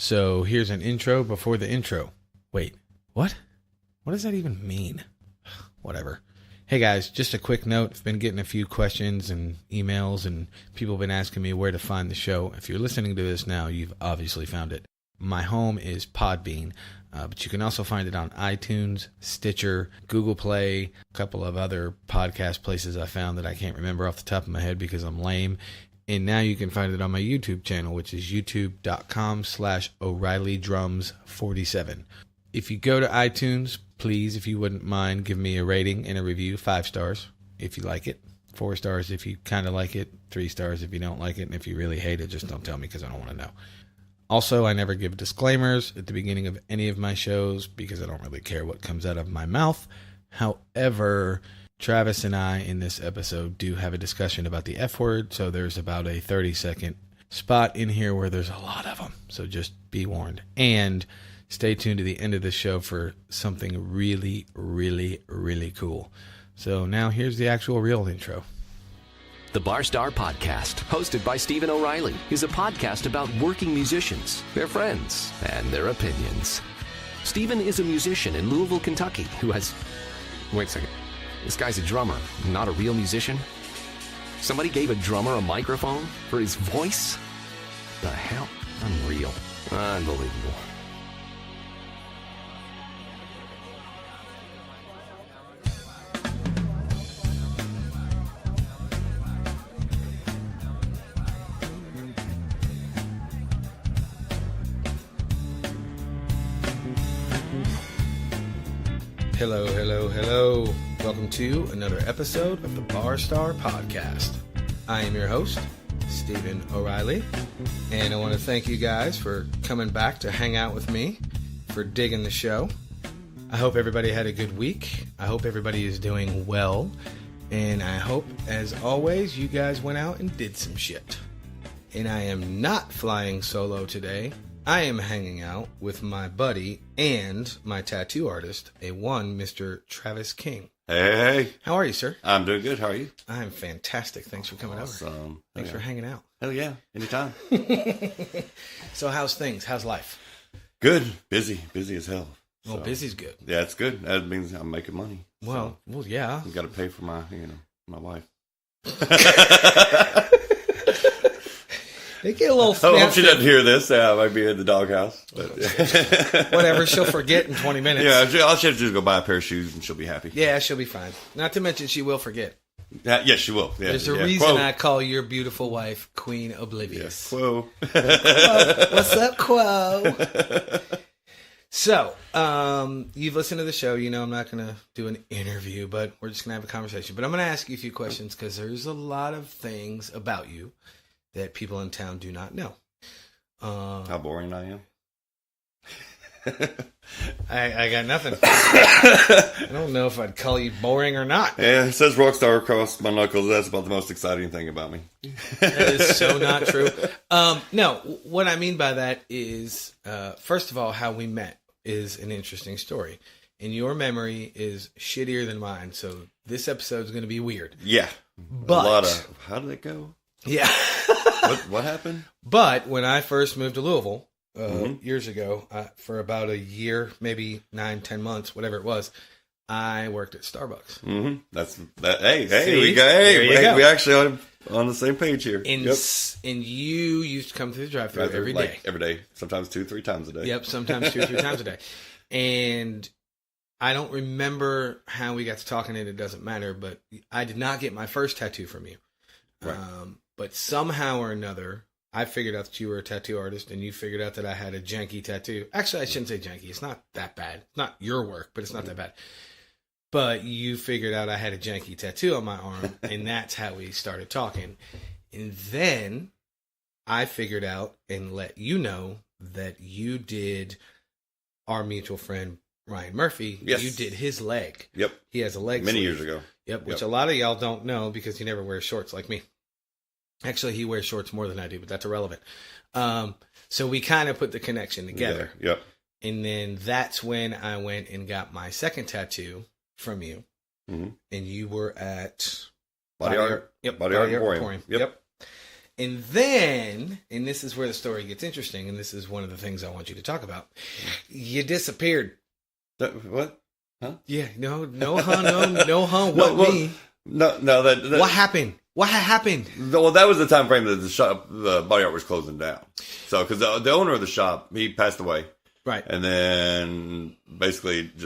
So here's an intro before the intro. Wait, what? What does that even mean? Whatever. Hey guys, just a quick note. I've been getting a few questions and emails, and people have been asking me where to find the show. If you're listening to this now, you've obviously found it. My home is Podbean, but you can also find it on iTunes, Stitcher, Google Play, a couple of other podcast places I found that I can't remember off the top of my head because I'm lame. And now you can find it on my YouTube channel, which is youtube.com/O'ReillyDrums47. If you go to iTunes, please, if you wouldn't mind, give me a rating and a review. 5 stars if you like it. 4 stars if you kind of like it. 3 stars if you don't like it. And if you really hate it, just don't tell me because I don't want to know. Also, I never give disclaimers at the beginning of any of my shows because I don't really care what comes out of my mouth. However, Travis and I in this episode do have a discussion about the F word, so there's about a 30-second spot in here where there's a lot of them. So just be warned. And stay tuned to the end of the show for something really, really, really cool. So now here's the actual real intro. The Barstar Podcast, hosted by Stephen O'Reilly, is a podcast about working musicians, their friends, and their opinions. Stephen is a musician in Louisville, Kentucky, who has... Wait a second. This guy's a drummer, not a real musician? Somebody gave a drummer a microphone for his voice? The hell? Unreal. Unbelievable. Hello, hello, hello. Welcome to another episode of the Barstar Podcast. I am your host, Stephen O'Reilly, and I want to thank you guys for coming back to hang out with me, for digging the show. I hope everybody had a good week. I hope everybody is doing well, and I hope, as always, you guys went out and did some shit. And I am not flying solo today. I am hanging out with my buddy and my tattoo artist, Mr. Travis King. Hey. How are you, sir? I'm doing good. How are you? I'm fantastic. Thanks for coming over. Thanks for hanging out. Hell yeah. Anytime. So how's things? How's life? Good. Busy. Busy as hell. Well, busy's good. Yeah, it's good. That means I'm making money. Well, yeah. I've got to pay for my wife. They get a little I hope she doesn't hear this. I might be in the doghouse. But whatever. She'll forget in 20 minutes. Yeah, I'll just go buy a pair of shoes and she'll be happy. Yeah, she'll be fine. Not to mention she will forget. Yes, she will. Yeah, There's a reason I call your beautiful wife Queen Oblivious. Yeah. Quo. What's up, Quo? So, you've listened to the show. You know I'm not going to do an interview, but we're just going to have a conversation. But I'm going to ask you a few questions because there's a lot of things about you that people in town do not know. How boring I am. I got nothing. I don't know if I'd call you boring or not. Yeah, it says Rockstar across my knuckles. That's about the most exciting thing about me. That is so not true. No, what I mean by that is, first of all, how we met is an interesting story. And your memory is shittier than mine, so this episode is going to be weird. Yeah. But how did it go? Yeah. What happened? But when I first moved to Louisville years ago, for about a year, maybe 9-10 months, whatever it was, I worked at Starbucks. Mm-hmm. Hey, See? we actually are on the same page here. And you used to come through the drive-thru every day. Every day, sometimes 2-3 times a day. Yep, sometimes 2 or 3 times a day. And I don't remember how we got to talking, and it doesn't matter, but I did not get my first tattoo from you. Right. But somehow or another, I figured out that you were a tattoo artist, and you figured out that I had a janky tattoo. Actually, I shouldn't say janky. It's not that bad. It's not your work, but it's not that bad. But you figured out I had a janky tattoo on my arm, and that's how we started talking. And then I figured out and let you know that you did our mutual friend, Ryan Murphy. Yes. You did his leg. Yep. He has a leg Many sleeve. years ago. Yep, which a lot of y'all don't know because he never wears shorts like me. Actually, he wears shorts more than I do, but that's irrelevant. So we kind of put the connection together. Yep. And then that's when I went and got my second tattoo from you. Mm-hmm. And you were at Body Art. Yep. Body Art Emporium. Yep. And then, and this is where the story gets interesting, and this is one of the things I want you to talk about. You disappeared. What? Huh? Yeah, no, huh, what me? No, that What happened? What happened? Well, that was the time frame that the shop, the body art was closing down. So, because the owner of the shop, he passed away. Right. And then basically it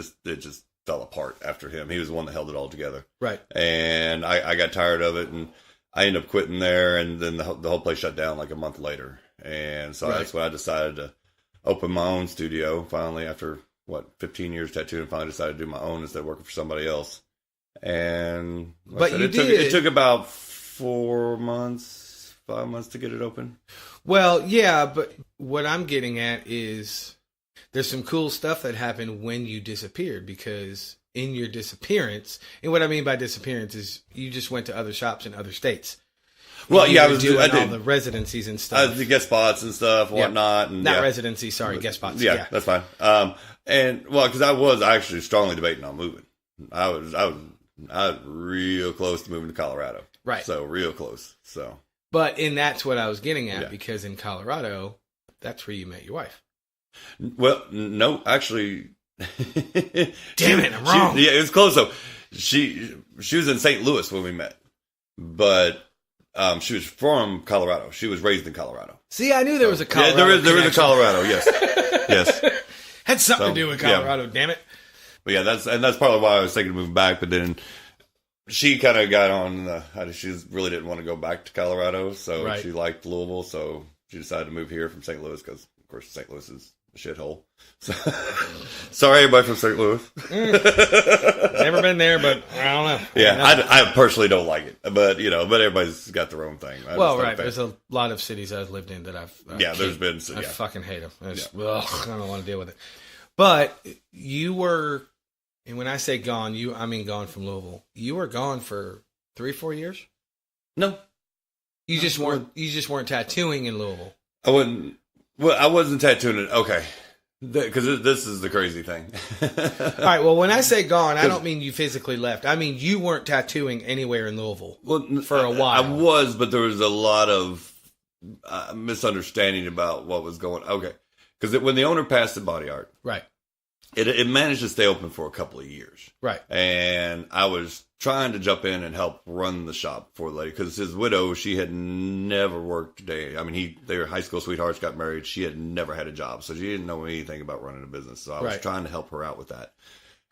just fell apart after him. He was the one that held it all together. Right. And I got tired of it, and I ended up quitting there, and then the whole place shut down like a month later. And so that's when I decided to open my own studio finally after, 15 years tattooing, and finally decided to do my own instead of working for somebody else. And it took about 5 months to get it open. Well, yeah, but what I'm getting at is there's some cool stuff that happened when you disappeared, because in your disappearance, and what I mean by disappearance is you just went to other shops in other states. Well, yeah, I did all the residencies and stuff. The guest spots and stuff, and whatnot. And, Not residency, sorry, guest spots. Yeah, that's fine. And well, because I was actually strongly debating on moving. I was real close to moving to Colorado. Right. So real close. So. And that's what I was getting at, because in Colorado, that's where you met your wife. Well, no, actually. Damn it, I'm wrong. It was close though. She was in St. Louis when we met, but she was from Colorado. She was raised in Colorado. See, I knew there was a Colorado. Yeah, there is a Colorado. Yes, yes. Had something to do with Colorado. Damn it. But yeah, that's probably why I was thinking of moving back. But then she kind of got on. She really didn't want to go back to Colorado, so she liked Louisville. So she decided to move here from St. Louis because, of course, St. Louis is a shithole. So, sorry, everybody from St. Louis. Never been there, but I don't know. Yeah, I personally don't like it, but everybody's got their own thing. There's a lot of cities I've lived in that I fucking hate them. I don't want to deal with it. But you were, and when I say gone, I mean gone from Louisville. You were gone for 3-4 years. No, you just weren't tattooing in Louisville. I wouldn't. Well, I wasn't tattooing it. Okay. Because this is the crazy thing. All right. Well, when I say gone, I don't mean you physically left. I mean you weren't tattooing anywhere in Louisville for a while. I was, but there was a lot of misunderstanding about what was going on. Okay. Because when the owner passed the body art, right, it managed to stay open for a couple of years. Right. And I was trying to jump in and help run the shop for the lady, because his widow, she had never worked a day. I mean, they were high school sweethearts, got married. She had never had a job, so she didn't know anything about running a business. So I was trying to help her out with that.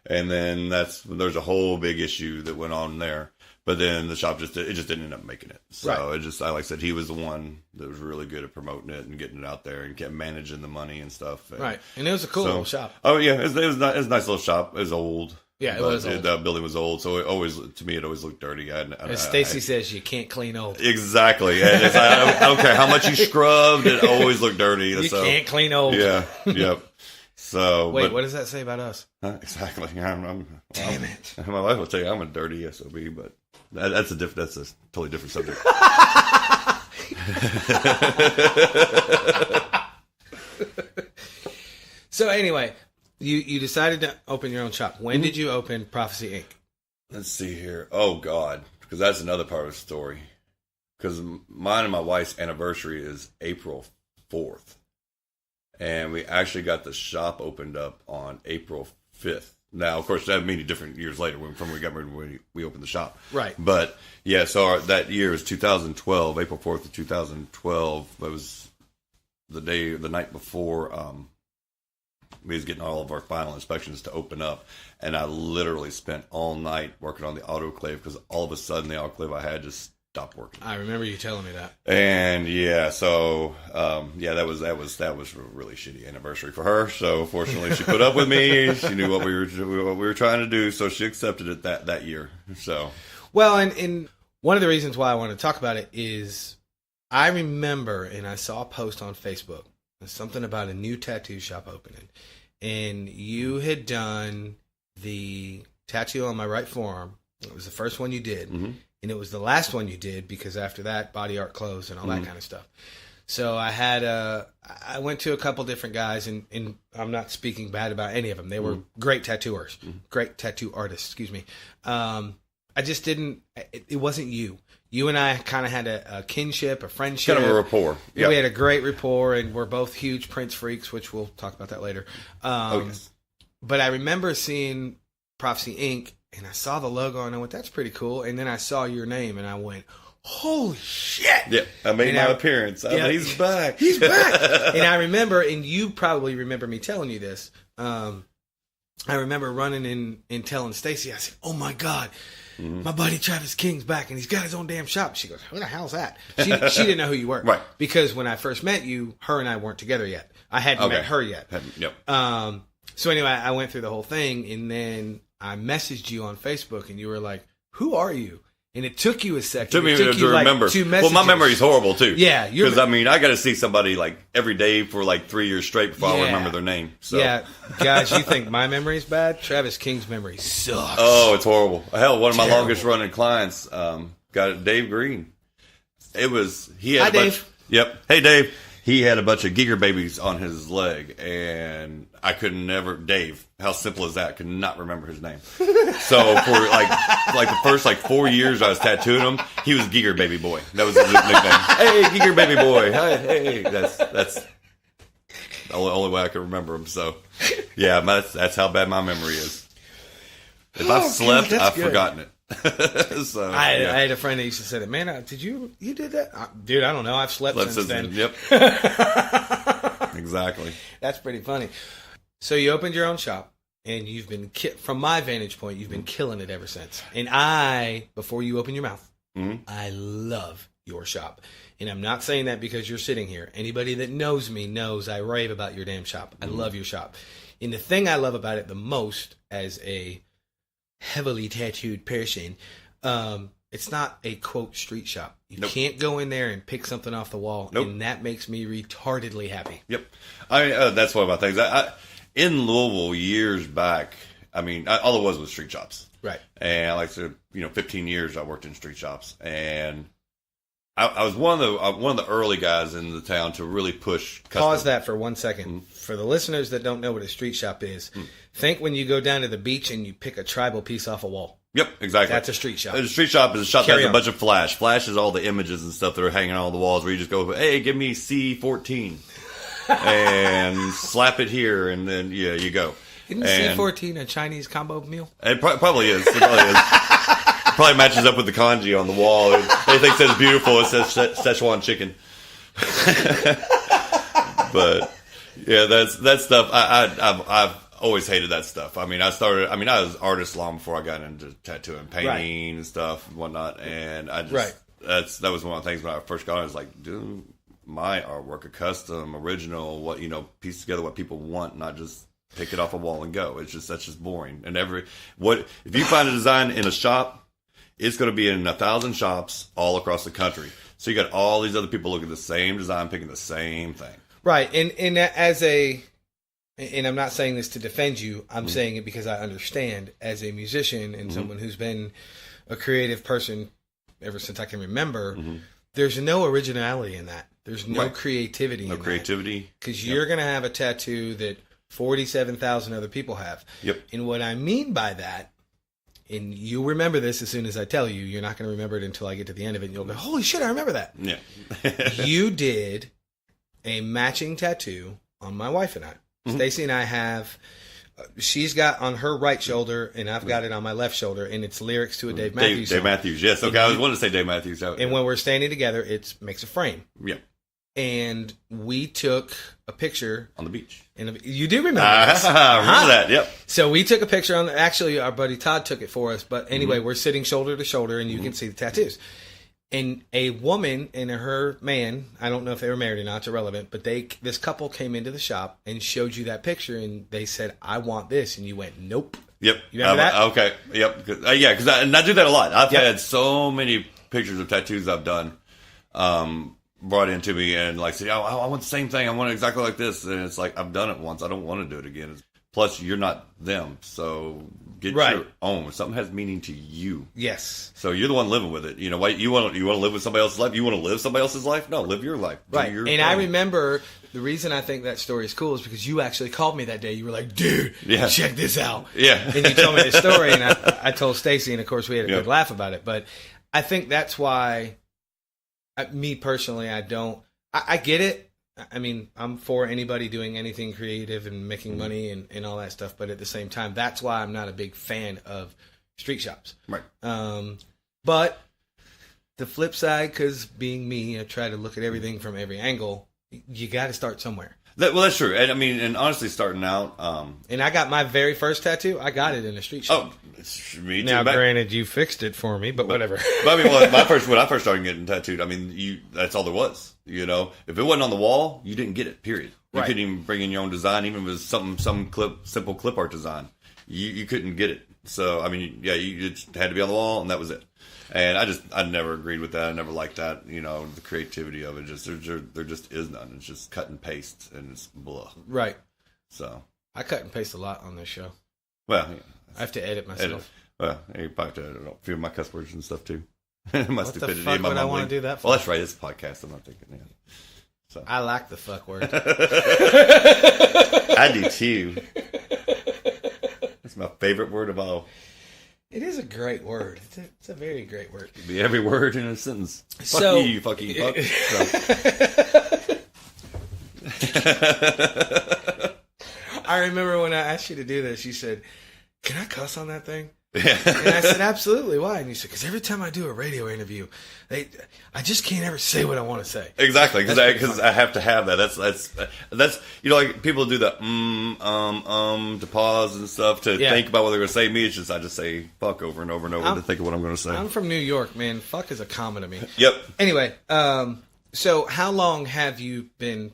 And then there's a whole big issue that went on there. But then the shop just didn't end up making it. So like I said, he was the one that was really good at promoting it and getting it out there and kept managing the money and stuff. And, and it was a cool little shop. Oh yeah, it was a nice little shop. It was old. Yeah, it was old. The building was old, so it always looked dirty. As Stacy says, you can't clean old. Exactly. And I don't care how much you scrubbed, it always looked dirty. You can't clean old. Yeah. Yep. So wait, what does that say about us? Exactly. Damn it. My wife will tell you I'm a dirty SOB, but that's a totally different subject. So anyway, you decided to open your own shop. When did you open Prophecy Inc.? Let's see here. Oh God, because that's another part of the story. Because mine and my wife's anniversary is April 4th. And we actually got the shop opened up on April 5th. Now, of course, that many different years later from we got married when we opened the shop. Right. But, yeah, so that year is 2012, April 4th of 2012. It was the night before we was getting all of our final inspections to open up. And I literally spent all night working on the autoclave because all of a sudden the autoclave I had just stopped working. I remember you telling me that. And yeah, so that was a really shitty anniversary for her. So fortunately, she put up with me. She knew what we were trying to do, so she accepted it that year. So well, and one of the reasons why I want to talk about it is I remember, and I saw a post on Facebook, something about a new tattoo shop opening, and you had done the tattoo on my right forearm. It was the first one you did. Mm-hmm. And it was the last one you did because after that, body art closed and all that kind of stuff. So I went to a couple different guys, and I'm not speaking bad about any of them. They were great tattooers, great tattoo artists, excuse me. I just didn't. It wasn't you. You and I kind of had a kinship, a friendship, Kind of a rapport. Yeah, we had a great rapport, and we're both huge Prince freaks, which we'll talk about that later. Yes. But I remember seeing Prophecy Inc. and I saw the logo, and I went, "That's pretty cool." And then I saw your name, and I went, "Holy shit!" Yeah, I made my appearance. He's back. He's back. And I remember, and you probably remember me telling you this. I remember running in and telling Stacy, I said, "Oh my God, my buddy Travis King's back, and he's got his own damn shop." She goes, "Who the hell's that?" She didn't know who you were, right? Because when I first met you, her and I weren't together yet. I hadn't met her yet. Yep. So anyway, I went through the whole thing, and then I messaged you on Facebook, and you were like, "Who are you?" And it took you a second. It took me to remember. Like 2 messages. Well, my memory's horrible too. Yeah, because I got to see somebody like every day for like 3 years straight before I remember their name. So. Yeah, guys, you think my memory's bad? Travis King's memory sucks. Oh, it's horrible. Hell, one of my longest running clients got it, Dave Green. He had Hi, Dave. Yep. Hey, Dave. He had a bunch of Giger babies on his leg, and I could never. Dave, how simple is that? Could not remember his name. So for like the first 4 years I was tattooing him, he was Giger Baby Boy. That was his nickname. Hey, Giger Baby Boy. Hey. That's the only way I could remember him. So yeah, that's how bad my memory is. If I've slept, I've forgotten it. So I had a friend that used to say that. Man, did you did that? Dude, I don't know. I've slept since then. Yep. Exactly. That's pretty funny. So you opened your own shop, and you've been, from my vantage point, you've been killing it ever since. And before you open your mouth, I love your shop. And I'm not saying that because you're sitting here. Anybody that knows me knows I rave about your damn shop. I love your shop. And the thing I love about it the most as a heavily tattooed person, it's not a quote street shop. You can't go in there and pick something off the wall, and that makes me retardedly happy. Yep, that's one of my things. In Louisville years back, all it was street shops, right? And 15 years I worked in street shops, and I was one of the early guys in the town to really push. Pause that for 1 second. For the listeners that don't know what a street shop is, think when you go down to the beach and you pick a tribal piece off a wall. Yep, exactly. That's a street shop. A street shop is a shop that has a bunch of flash. Flash is all the images and stuff that are hanging on all the walls where you just go, hey, give me C14. And slap it here, and then, you go. Isn't C14 a Chinese combo meal? It probably is. It probably is. It probably matches up with the kanji on the wall. Anything says beautiful, it says Szechuan chicken. But, yeah, that stuff, I've always hated that stuff. I was artist long before I got into tattooing, painting and stuff and whatnot. And I just, that was one of the things when I first got on. I was like, dude, my artwork, a custom, original, piece together what people want, not just pick it off a wall and go. That's just boring. And if you find a design in a shop, it's going to be in 1,000 shops all across the country. So you got all these other people looking at the same design, picking the same thing. Right. And and I'm not saying this to defend you. I'm saying it because I understand as a musician and someone who's been a creative person ever since I can remember, there's no originality in that. There's no creativity in that. No creativity. Because you're going to have a tattoo that 47,000 other people have. Yep. And what I mean by that, and you'll remember this as soon as I tell you, you're not going to remember it until I get to the end of it, and you'll go, holy shit, I remember that. Yeah. You did a matching tattoo on my wife and I. Stacy and I have, she's got on her right shoulder, and I've got it on my left shoulder, and it's lyrics to a Dave Matthews song. Dave Matthews, yes. Okay, I was wanting to say Dave Matthews. And when we're standing together, it makes a frame. Yeah. And we took a picture on the beach. You do remember this? I remember that. Yep. So we took a picture on. Actually, our buddy Todd took it for us. But anyway, we're sitting shoulder to shoulder, and you can see the tattoos. And a woman and her man, I don't know if they were married or not, it's irrelevant, but this couple came into the shop and showed you that picture, and they said, I want this. And you went, nope. Yep. You remember that? Okay. Yep. Yeah, because I do that a lot. I've had so many pictures of tattoos I've done brought into me, and said, I want the same thing. I want it exactly like this. And it's like, I've done it once. I don't want to do it again. Plus, you're not them. So Get Right. your own. Something has meaning to you. Yes. So you're the one living with it. You know, why you want to live with somebody else's life? You want to live somebody else's life? No, live your life. Do Right. your And thing. I remember the reason I think that story is cool is because you actually called me that day. You were like, dude, check this out. Yeah. And you told me the story, and I told Stacy, and of course we had a Yeah. good laugh about it. But I think that's why, me personally, I get it. I mean, I'm for anybody doing anything creative and making money and all that stuff. But at the same time, that's why I'm not a big fan of street shops. Right. But the flip side, because being me, I try to look at everything from every angle. You got to start somewhere. That's true. And I mean, and honestly, starting out, And I got my very first tattoo. I got it in a street shop. me too. Now, granted, you fixed it for me, but whatever. But I mean, when I first started getting tattooed, I mean, that's all there was. You know, if it wasn't on the wall, you didn't get it. Period. You Right. couldn't even bring in your own design, even if it was some simple clip art design. You couldn't get it. So I mean, yeah, you just had to be on the wall, and that was it. And I never agreed with that. I never liked that. You know, the creativity of it. There just is none. It's just cut and paste, and it's blah. Right. So I cut and paste a lot on this show. well, yeah, I have to edit myself. you probably have to edit a few of my cuss words and stuff too. My What the stupidity, fuck and my would I want mumbling. to do that for? Well, that's right. It's a podcast. I'm not thinking. Yeah. So I like the fuck word. I do too. That's my favorite word of all. It is a great word. It's a very great word. It'd be every word in a sentence. So- Fuck you, fuck you, fuck. So. I remember when I asked you to do this, you said, "Can I cuss on that thing?" Yeah. And I said, "Absolutely." Why? And you said, "Because every time I do a radio interview, I just can't ever say what I want to say." Exactly, That's pretty because funny. I have to have that. That's you know, like people do the to pause and stuff to Yeah. think about what they're going to say. Me, it's just I just say fuck over and over and over to think of what I'm going to say. I'm from New York, man. Fuck is a common to me. Yep. Anyway, so how long have you been?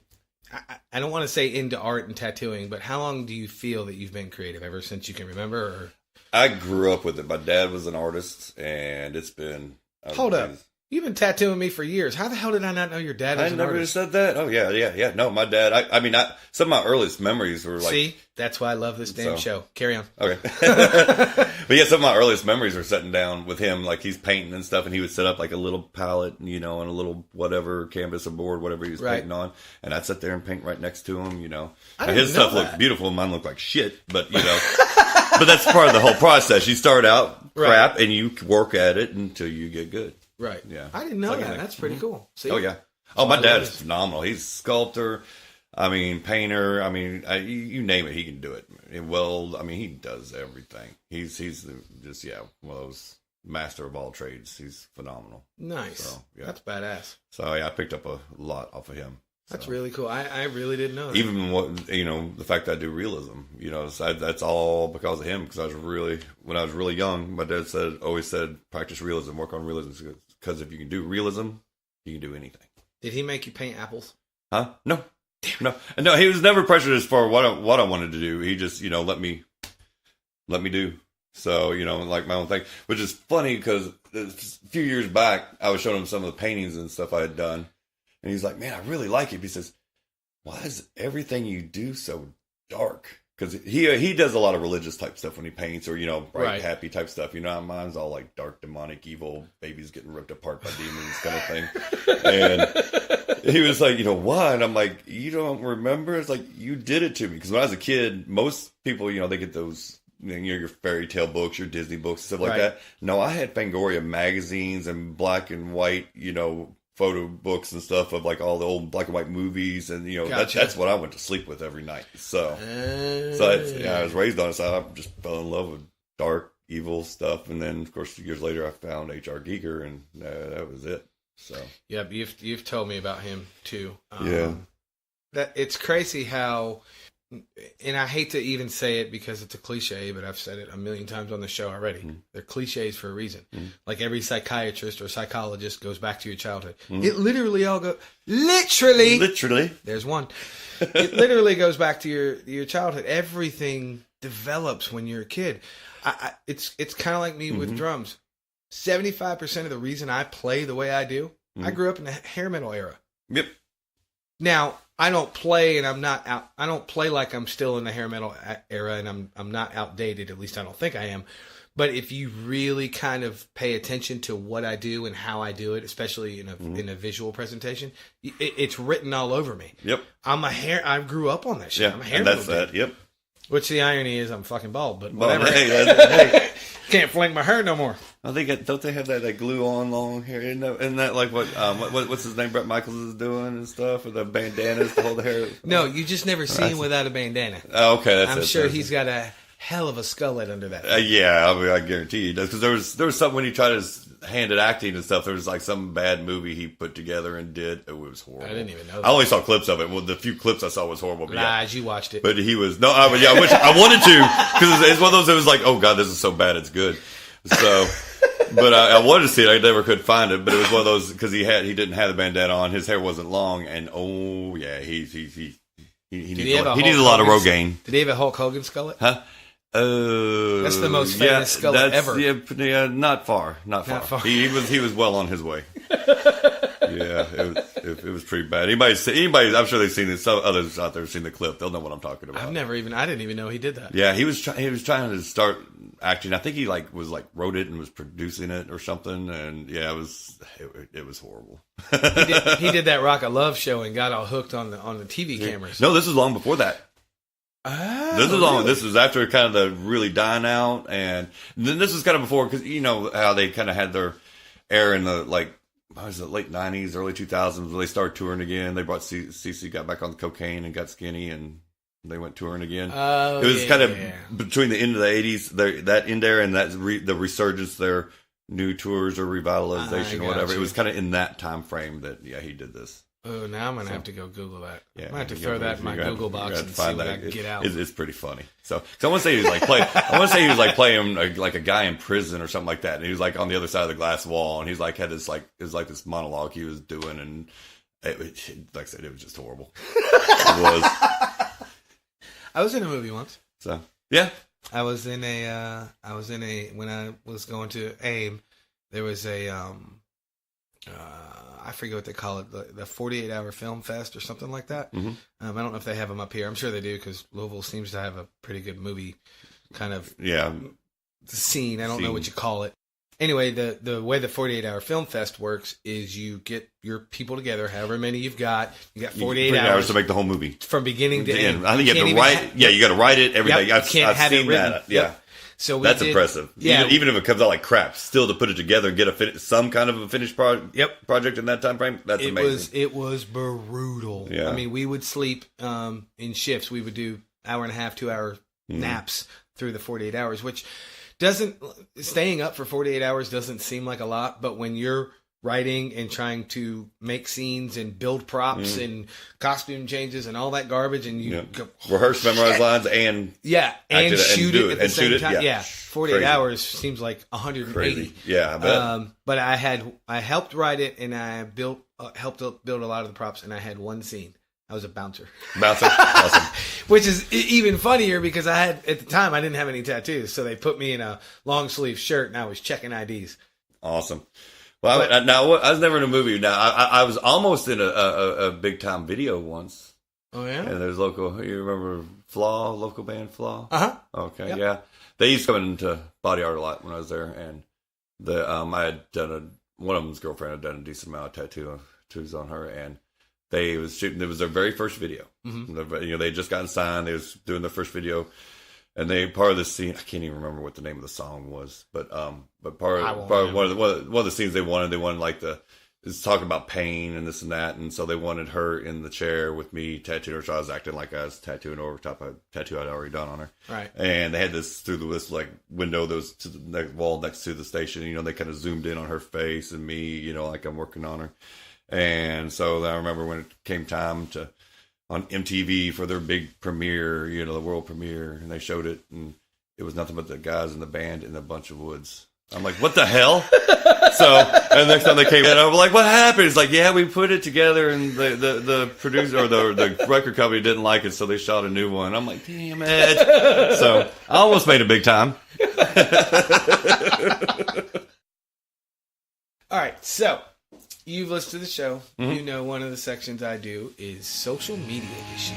I don't want to say into art and tattooing, but how long do you feel that you've been creative? Ever since you can remember? Or I grew up with it. My dad was an artist, and it's been. hold up, you've been tattooing me for years. How the hell did I not know your dad was I an never artist? said that. Oh yeah. No, my dad. I mean, some of my earliest memories were like. See, that's why I love this damn show. Carry on. Okay. But yeah, some of my earliest memories were sitting down with him, like he's painting and stuff, and he would set up like a little palette, you know, and a little whatever canvas or board, whatever he was Right. painting on, and I'd sit there and paint right next to him, you know. I And didn't his know stuff that. looked beautiful, mine looked like shit, but you know, but that's part of the whole process. You start out crap, and you work at it until you get good. Right. Yeah. I didn't know Like that. anything. That's pretty cool. See? Oh yeah. Oh, my I dad love is it. phenomenal. He's a sculptor. I mean, painter. I mean, you name it, he can do it. And I mean, he does everything. He's just one of those master of all trades. He's phenomenal. Nice. So, yeah. That's badass. So yeah, I picked up a lot off of him. That's really cool. I really didn't know that. Even the fact that I do realism, you know, so that's all because of him. Because when I was really young, my dad always said, practice realism, work on realism. Because if you can do realism, you can do anything. Did he make you paint apples? Huh? No. He was never pressured as far what I wanted to do. He just, you know, let me do. So, you know, like my own thing, which is funny because a few years back, I was showing him some of the paintings and stuff I had done. And he's like, man, I really like it. He says, why is everything you do so dark? Because he does a lot of religious type stuff when he paints, or, you know, bright, Right. happy type stuff. You know, mine's all like dark, demonic, evil, babies getting ripped apart by demons kind of thing. And he was like, you know, why? And I'm like, you don't remember? It's like, you did it to me. Because when I was a kid, most people, you know, they get those, you know, your fairy tale books, your Disney books, stuff like Right. that. No, I had Fangoria magazines and black and white, you know, photo books and stuff of like all the old black and white movies, and you know Gotcha. that's what I went to sleep with every night. So I was raised on it, so I just fell in love with dark, evil stuff. And then of course years later I found H.R. Giger, and that was it. So Yep, you've told me about him too. Yeah. That it's crazy how, and I hate to even say it because it's a cliche, but I've said it a million times on the show already. They're cliches for a reason. Like every psychiatrist or psychologist goes back to your childhood. It literally all goes literally. There's one. It literally goes back to your childhood. Everything develops when you're a kid. It's kind of like me with drums. 75% of the reason I play the way I do, I grew up in the hair metal era. Yep. Now, I don't play, and I'm not out. I don't play like I'm still in the hair metal era, and I'm not outdated. At least I don't think I am. But if you really kind of pay attention to what I do and how I do it, especially in a visual presentation, it's written all over me. Yep. I grew up on that shit. Yeah, I'm a hair and metal that's dude. that. Yep. Which the irony is, I'm fucking bald, but Well, whatever. hey, Can't fling my hair no more. I think don't they have that glue on long hair? Isn't that like what's his name? Brett Michaels is doing and stuff with the bandanas to hold the hair. No, you just never see him without a bandana. Oh, okay, I'm sure he's got a hell of a skullet under that. Yeah, I guarantee he does. Because there was something when he tried his hand at acting and stuff. There was like some bad movie he put together and did. It was horrible. I didn't even know that. I only saw clips of it. Well, the few clips I saw was horrible. But Lies, you watched it. But he was I wish I wanted to, because it's one of those. It was like, oh god, this is so bad, it's good. So, but I wanted to see it. I never could find it. But it was one of those because he didn't have the bandana on. His hair wasn't long, and oh yeah, he needs a lot of Rogaine. Did he have a Hulk Hogan skullet? Huh? That's the most famous skullet ever. Yeah, not far. Not far. He was well on his way. Yeah, it was pretty bad. Anybody, I'm sure they've seen it. Some others out there have seen the clip. They'll know what I'm talking about. I didn't even know he did that. Yeah, he was trying to start acting. I think he wrote it and was producing it or something. And yeah, it was horrible. He did that Rock of Love show and got all hooked on the TV cameras. No, this was long before that. Oh, this is long. Really? This was after kind of the really dying out, and then this was kind of before, because you know how they kind of had their air in the late '90s, early 2000s when they started touring again. They brought CC, got back on the cocaine and got skinny, and they went touring again. Oh, it was kind of between the end of the '80s, that end there, and the resurgence, their new tours or revitalization or whatever. It was kind of in that time frame that he did this. Oh, now I'm going to have to go Google that. Yeah, I'm going to have to throw that in my Google box and see what I can get out. It's pretty funny. So I want to say he was playing like a guy in prison or something like that. And he was like on the other side of the glass wall, and he's like had this it was like this monologue he was doing, and like I said, it was just horrible. It was. I was in a movie once. So yeah, when I was going to AIM, there was a I forget what they call it, the 48-hour film fest or something like that. Mm-hmm. I don't know if they have them up here. I'm sure they do, because Louisville seems to have a pretty good movie kind of scene. I don't know what you call it. Anyway, the way the 48-hour film fest works is you get your people together, however many you've got. You got 48 hours to make the whole movie from beginning to end. I think you have to write. You got to write it. Everything. Yep, I've seen that. Yeah. Yep. So that's impressive. Yeah, even if it comes out like crap, still to put it together and get some kind of a finished project in that time frame, that's amazing. It was brutal. Yeah. I mean, we would sleep in shifts. We would do hour and a half, 2 hour naps through the 48 hours, which staying up for 48 hours doesn't seem like a lot, but when you're writing and trying to make scenes and build props and costume changes and all that garbage, and you go, rehearse, memorize lines, and shoot it at the same time. Yeah, 48 crazy. hours seems like 180. Crazy. Yeah, I bet. But I helped write it, and I helped build a lot of the props, and I had one scene. I was a bouncer. Awesome. Which is even funnier because at the time I didn't have any tattoos, so they put me in a long sleeve shirt and I was checking IDs. Awesome. Well, I was never in a movie. Now I was almost in a big time video once. Oh yeah. And there's you remember Flaw, local band Flaw? Okay, yep. Yeah. They used to come into body art a lot when I was there, and I had done one of them's girlfriend had done a decent amount of tattoos on her, and they was shooting. It was their very first video. Mm-hmm. They had just gotten signed. They was doing their first video, and part of the scene. I can't even remember what the name of the song was, but part of one of the scenes they wanted is talking about pain and this and that, and so they wanted her in the chair with me tattooing her. So I was acting like I was tattooing over top of a tattoo I'd already done on her. Right. And they had this through this window that was to the next wall next to the station. They kind of zoomed in on her face and me, like I'm working on her. And so I remember when it came time on MTV for their big premiere, the world premiere, and they showed it, and it was nothing but the guys in the band in a bunch of woods. I'm like, what the hell? And the next time they came in, I'm like, what happened? It's like, yeah, we put it together, and the producer or the record company didn't like it, so they shot a new one. I'm like, damn it. So I almost made it big time. All right, so You've listened to the show. Mm-hmm. You know one of the sections I do is social media issues.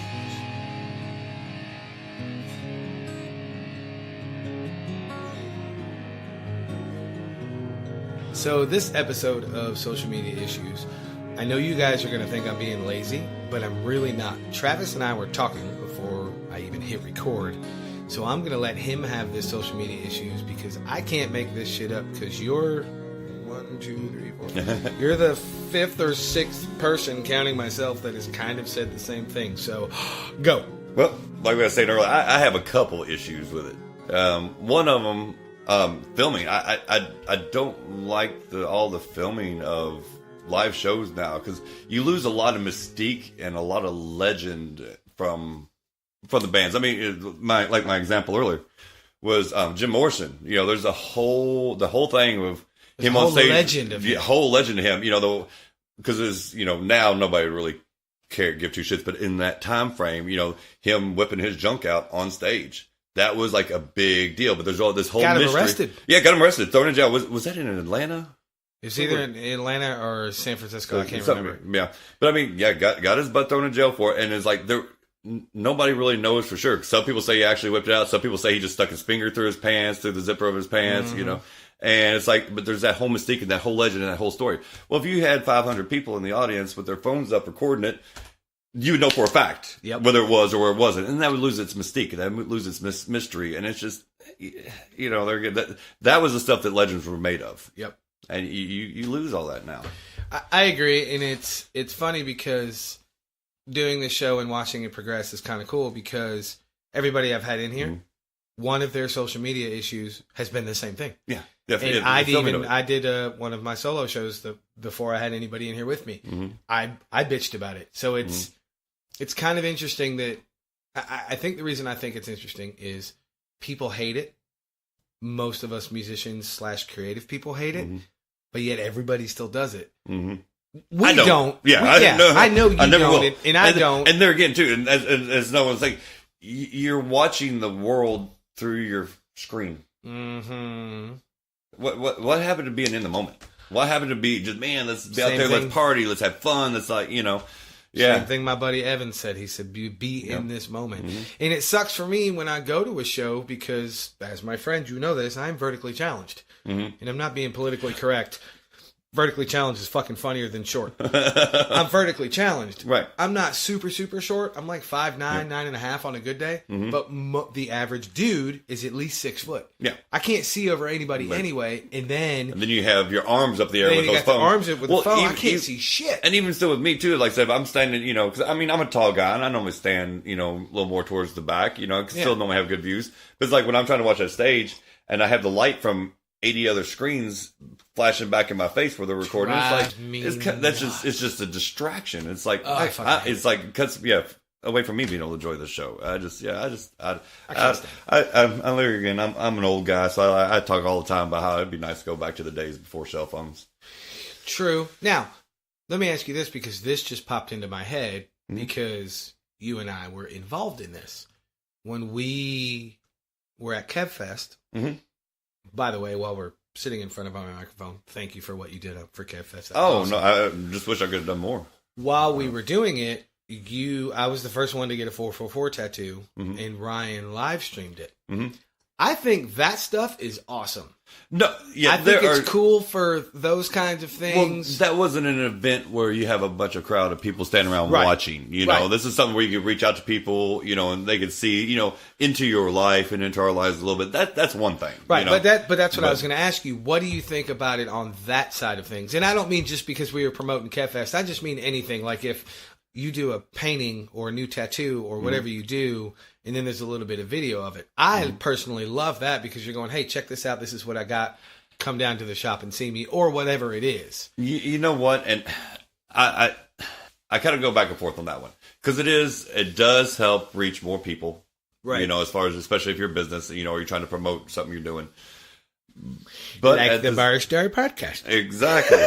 So this episode of Social Media Issues, I know you guys are going to think I'm being lazy, but I'm really not. Travis and I were talking before I even hit record, so I'm going to let him have this social media issues because I can't make this shit up because you're 1, 2, 3, 4. You're the 5th or 6th person, counting myself, that has kind of said the same thing. So, go. Well, like I was saying earlier, I have a couple issues with it. One of them, filming. I don't like all the filming of live shows now because you lose a lot of mystique and a lot of legend from the bands. I mean, my example earlier was Jim Morrison. You know, there's the whole thing of him on stage. Whole legend of him. You know, because now nobody really give two shits, but in that time frame, him whipping his junk out on stage. That was like a big deal, but there's all this whole mystery. Got him arrested. Yeah, got him arrested, thrown in jail. Was that in Atlanta? It was either in Atlanta or San Francisco. I can't remember. Yeah, but I mean, yeah, got his butt thrown in jail for it, and it's like nobody really knows for sure. Some people say he actually whipped it out. Some people say he just stuck his finger through his pants, through the zipper of his pants. Mm-hmm. And it's like, but there's that whole mystique and that whole legend and that whole story. Well, if you had 500 people in the audience with their phones up recording it, you would know for a fact whether it was or it wasn't, and that would lose its mystique, and that would lose its mystery, and it's just, they're good. That was the stuff that legends were made of. Yep. And you lose all that now. I agree, and it's funny because doing this show and watching it progress is kind of cool because everybody I've had in here, one of their social media issues has been the same thing. Yeah. And I did one of my solo shows before I had anybody in here with me. Mm-hmm. I bitched about it, so it's kind of interesting that I think the reason I think it's interesting is people hate it. Most of us musicians / creative people hate it, but yet everybody still does it. Mm-hmm. We don't. Yeah, I know you don't, will. and I don't. And there again, too, and as no one's like, you're watching the world through your screen. Mm-hmm. What happened to being in the moment? What happened to be just, man, let's be out there, let's party, let's have fun, let's Same thing my buddy Evan said. He said, be in this moment. Mm-hmm. And it sucks for me when I go to a show because, as my friend, you know this, I'm vertically challenged. Mm-hmm. And I'm not being politically correct. Vertically challenged is fucking funnier than short. I'm vertically challenged. Right. I'm not super, super short. I'm like 5'9", 9.5 on a good day. Mm-hmm. But the average dude is at least 6 foot. Yeah. I can't see over anybody anyway. And then you have your arms up the air with those phones. Arms up with the phone. I can't see shit. And even still with me too, like I said, if I'm standing, because I mean, I'm a tall guy and I normally stand, a little more towards the back, I can still normally have good views. But it's like when I'm trying to watch that stage and I have the light from 80 other screens flashing back in my face where they're recording. It's just a distraction. It's like it's like it cuts away from me being able to enjoy the show. I'm literally again. I'm an old guy, so I talk all the time about how it'd be nice to go back to the days before cell phones. True. Now, let me ask you this because this just popped into my head because you and I were involved in this when we were at KevFest. Mm-hmm. By the way, while we're sitting in front of our microphone, thank you for what you did for KevFest. Awesome. No, I just wish I could have done more. While we were doing it, I was the first one to get a 444 tattoo, and Ryan live streamed it. Mm-hmm. I think that stuff is awesome. No, yeah, I think it's cool for those kinds of things. Well, that wasn't an event where you have a bunch of crowd of people standing around watching. This is something where you can reach out to people, and they can see, into your life and into our lives a little bit. That's one thing, right? But that's what I was going to ask you. What do you think about it on that side of things? And I don't mean just because we were promoting KevFest. I just mean anything. Like if you do a painting or a new tattoo or whatever you do, and then there's a little bit of video of it. I personally love that because you're going, hey, check this out. This is what I got. Come down to the shop and see me, or whatever it is. You know what? And I kind of go back and forth on that one because it does help reach more people. Right. As far as, especially if you're a business, or you're trying to promote something you're doing. But like the Bar Story podcast. Exactly.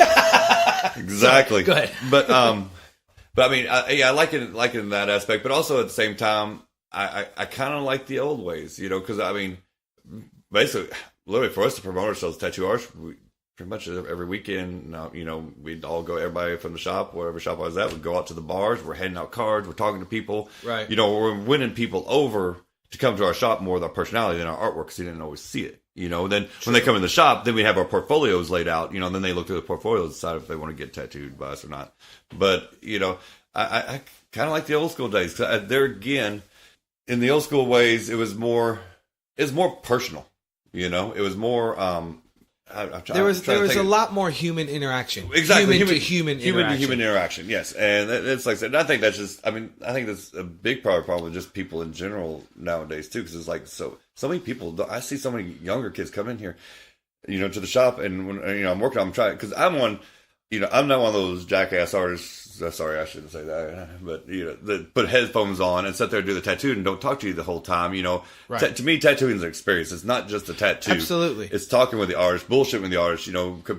Exactly. Sorry, go ahead. But I mean, I like it in that aspect, but also at the same time, I kind of like the old ways, because I mean, basically, literally for us to promote ourselves, tattoo artists, pretty much every weekend. Now, we'd all go, everybody from the shop, whatever shop I was at, would go out to the bars. We're handing out cards. We're talking to people. Right. We're winning people over to come to our shop more with our personality than our artwork because they didn't always see it. Then when they come in the shop, then we have our portfolios laid out. Then they look through the portfolios and decide if they want to get tattooed by us or not. But, I kind of like the old school days. There again, in the old school ways, it was more personal. It was more. There was a lot more human interaction. Exactly, human to human interaction. Yes, and it's like I said. I think that's just. I think that's a big problem with just people in general nowadays too. Because it's like so many people. I see so many younger kids come in here, to the shop, and when I'm working, I'm trying because I'm one. I'm not one of those jackass artists. Sorry, I shouldn't say that. But, that put headphones on and sit there and do the tattoo and don't talk to you the whole time. Right. To me, tattooing is an experience. It's not just a tattoo. Absolutely. It's talking with the artist, bullshitting with the artist.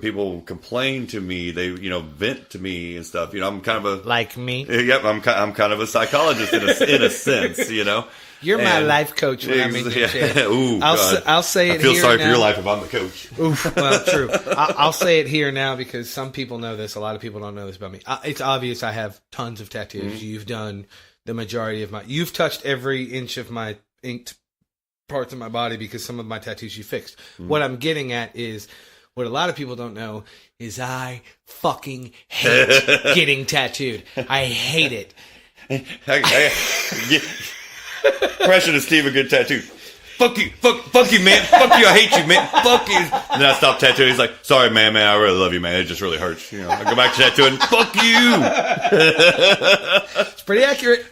People complain to me. They, vent to me and stuff. I'm kind of a... Like me? Yep, I'm kind of a psychologist in a sense, You're my life coach when I'm in your chair. Ooh, I'll say it here. I feel sorry for your life if I'm the coach. Oof, well, true. I'll say it here now because some people know this. A lot of people don't know this about me. It's obvious I have tons of tattoos. Mm-hmm. You've done the majority of you've touched every inch of my inked parts of my body because some of my tattoos you fixed. Mm-hmm. What I'm getting at is what a lot of people don't know is I fucking hate getting tattooed. I hate it. Pressure to Steve a good tattoo. Fuck you, fuck you, man. Fuck you, I hate you, man. Fuck you. And then I stop tattooing. He's like, sorry, man, I really love you, man. It just really hurts. I go back to tattooing. Fuck you. It's pretty accurate.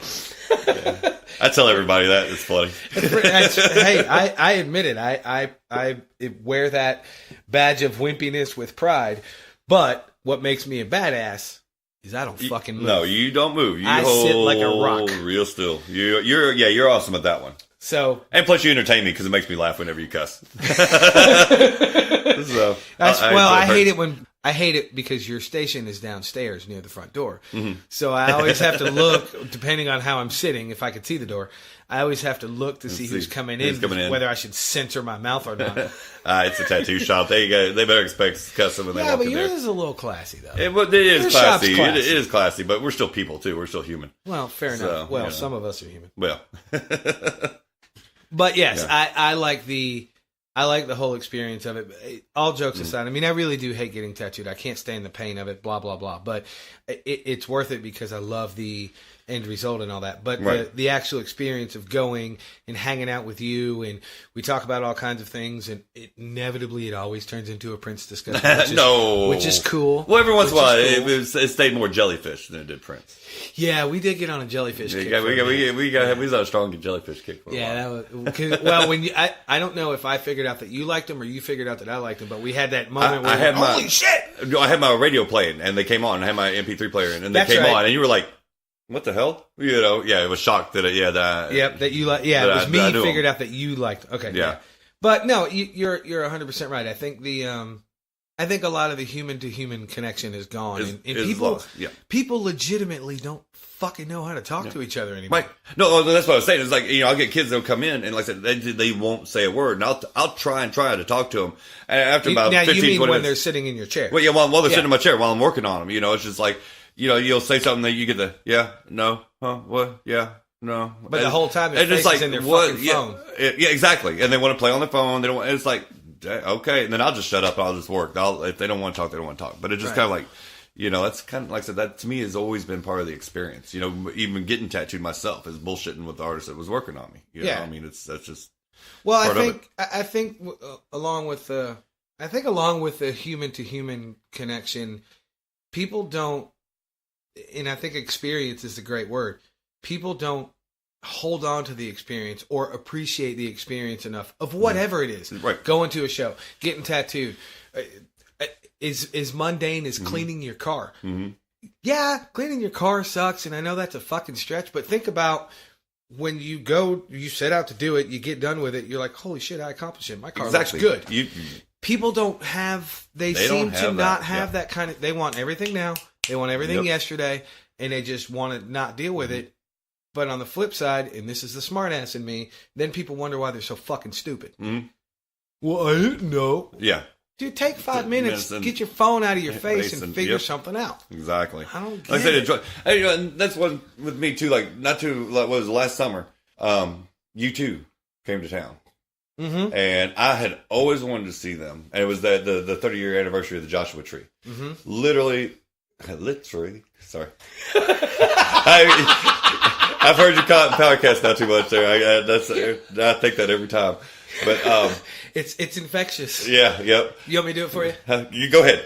Yeah. I tell everybody that. It's funny. Hey, I admit it. I wear that badge of wimpiness with pride. But what makes me a badass is I don't fucking move. No, you don't move. I sit like a rock. Real still. You're awesome at that one. So, and plus you entertain me because it makes me laugh whenever you cuss. I hate it because your station is downstairs near the front door. Mm-hmm. So I always have to look, depending on how I'm sitting, if I could see the door, I always have to look to see who's coming in, whether I should censor my mouth or not. It's a tattoo shop. They better expect cussing when they walk in there. Yeah, but yours is a little classy, though. It is classy. It is classy, but we're still people, too. We're still human. Well, fair enough. Well, some of us are human. Well. But yes, yeah. I like the whole experience of it. All jokes aside, I really do hate getting tattooed. I can't stand the pain of it, blah, blah, blah. But it's worth it because I love the end result and all that. But right. the actual experience of going and hanging out with you, and we talk about all kinds of things, and inevitably it always turns into a Prince discussion. Which is cool. Well, every once in a while it stayed more jellyfish than it did Prince. Yeah, we did get on a jellyfish kick. Yeah, we was on a strong jellyfish kick for a while. Well, when I don't know if I figured out that you liked them or you figured out that I liked them, but we had that moment where holy shit! I had my radio playing, and they came on. I had my MP3 player in, and they came on, and you were like, what the hell? It was shocked that that you like. Yeah, it was me figured out that you liked. Okay, yeah. But no, you're 100% right. I think I think a lot of the human to human connection is gone, and people legitimately don't fucking know how to talk to each other anymore. Right? No, that's what I was saying. It's like I'll get kids that'll come in and like I said, they won't say a word, and I'll try to talk to them. And after about 15, 20 minutes, when they're sitting in your chair? Well, yeah, while they're sitting in my chair while I'm working on them, it's just like you'll say something that you get the no, huh, what, yeah. No, but the whole time their face is in their fucking phone. Yeah, exactly. And they want to play on their phone. They don't. It's like okay, and then I'll just shut up. And I'll just work. If they don't want to talk, they don't want to talk. But it's just kind of like, that's kind of like I said. That to me has always been part of the experience. Even getting tattooed myself is bullshitting with the artist that was working on me. You know? That's just. Well, I think along with the human to human connection, people don't, and I think experience is a great word. People don't hold on to the experience or appreciate the experience enough of whatever it is. Right. Going to a show, getting tattooed, is mundane as cleaning your car. Mm-hmm. Yeah, cleaning your car sucks, and I know that's a fucking stretch, but think about when you set out to do it, you get done with it, you're like, holy shit, I accomplished it. My car looks good. People don't have, they seem to not have that kind of, they want everything now, they want everything yesterday, and they just want to not deal with it. But on the flip side, and this is the smartass in me, then people wonder why they're so fucking stupid. Mm-hmm. Well, I didn't know. Yeah. Dude, take 5 minutes, get your phone out of your face and figure yep. something out. Exactly. I don't get like I said, it. Hey, you know, and that's one with me too. Like what was it, last summer? U2 came to town, and I had always wanted to see them. And it was the 30-year anniversary of the Joshua Tree. Literally. Sorry. I've heard you call it podcast now too much there. I think that every time. But it's infectious. Yeah, yep. You want me to do it for you? You go ahead.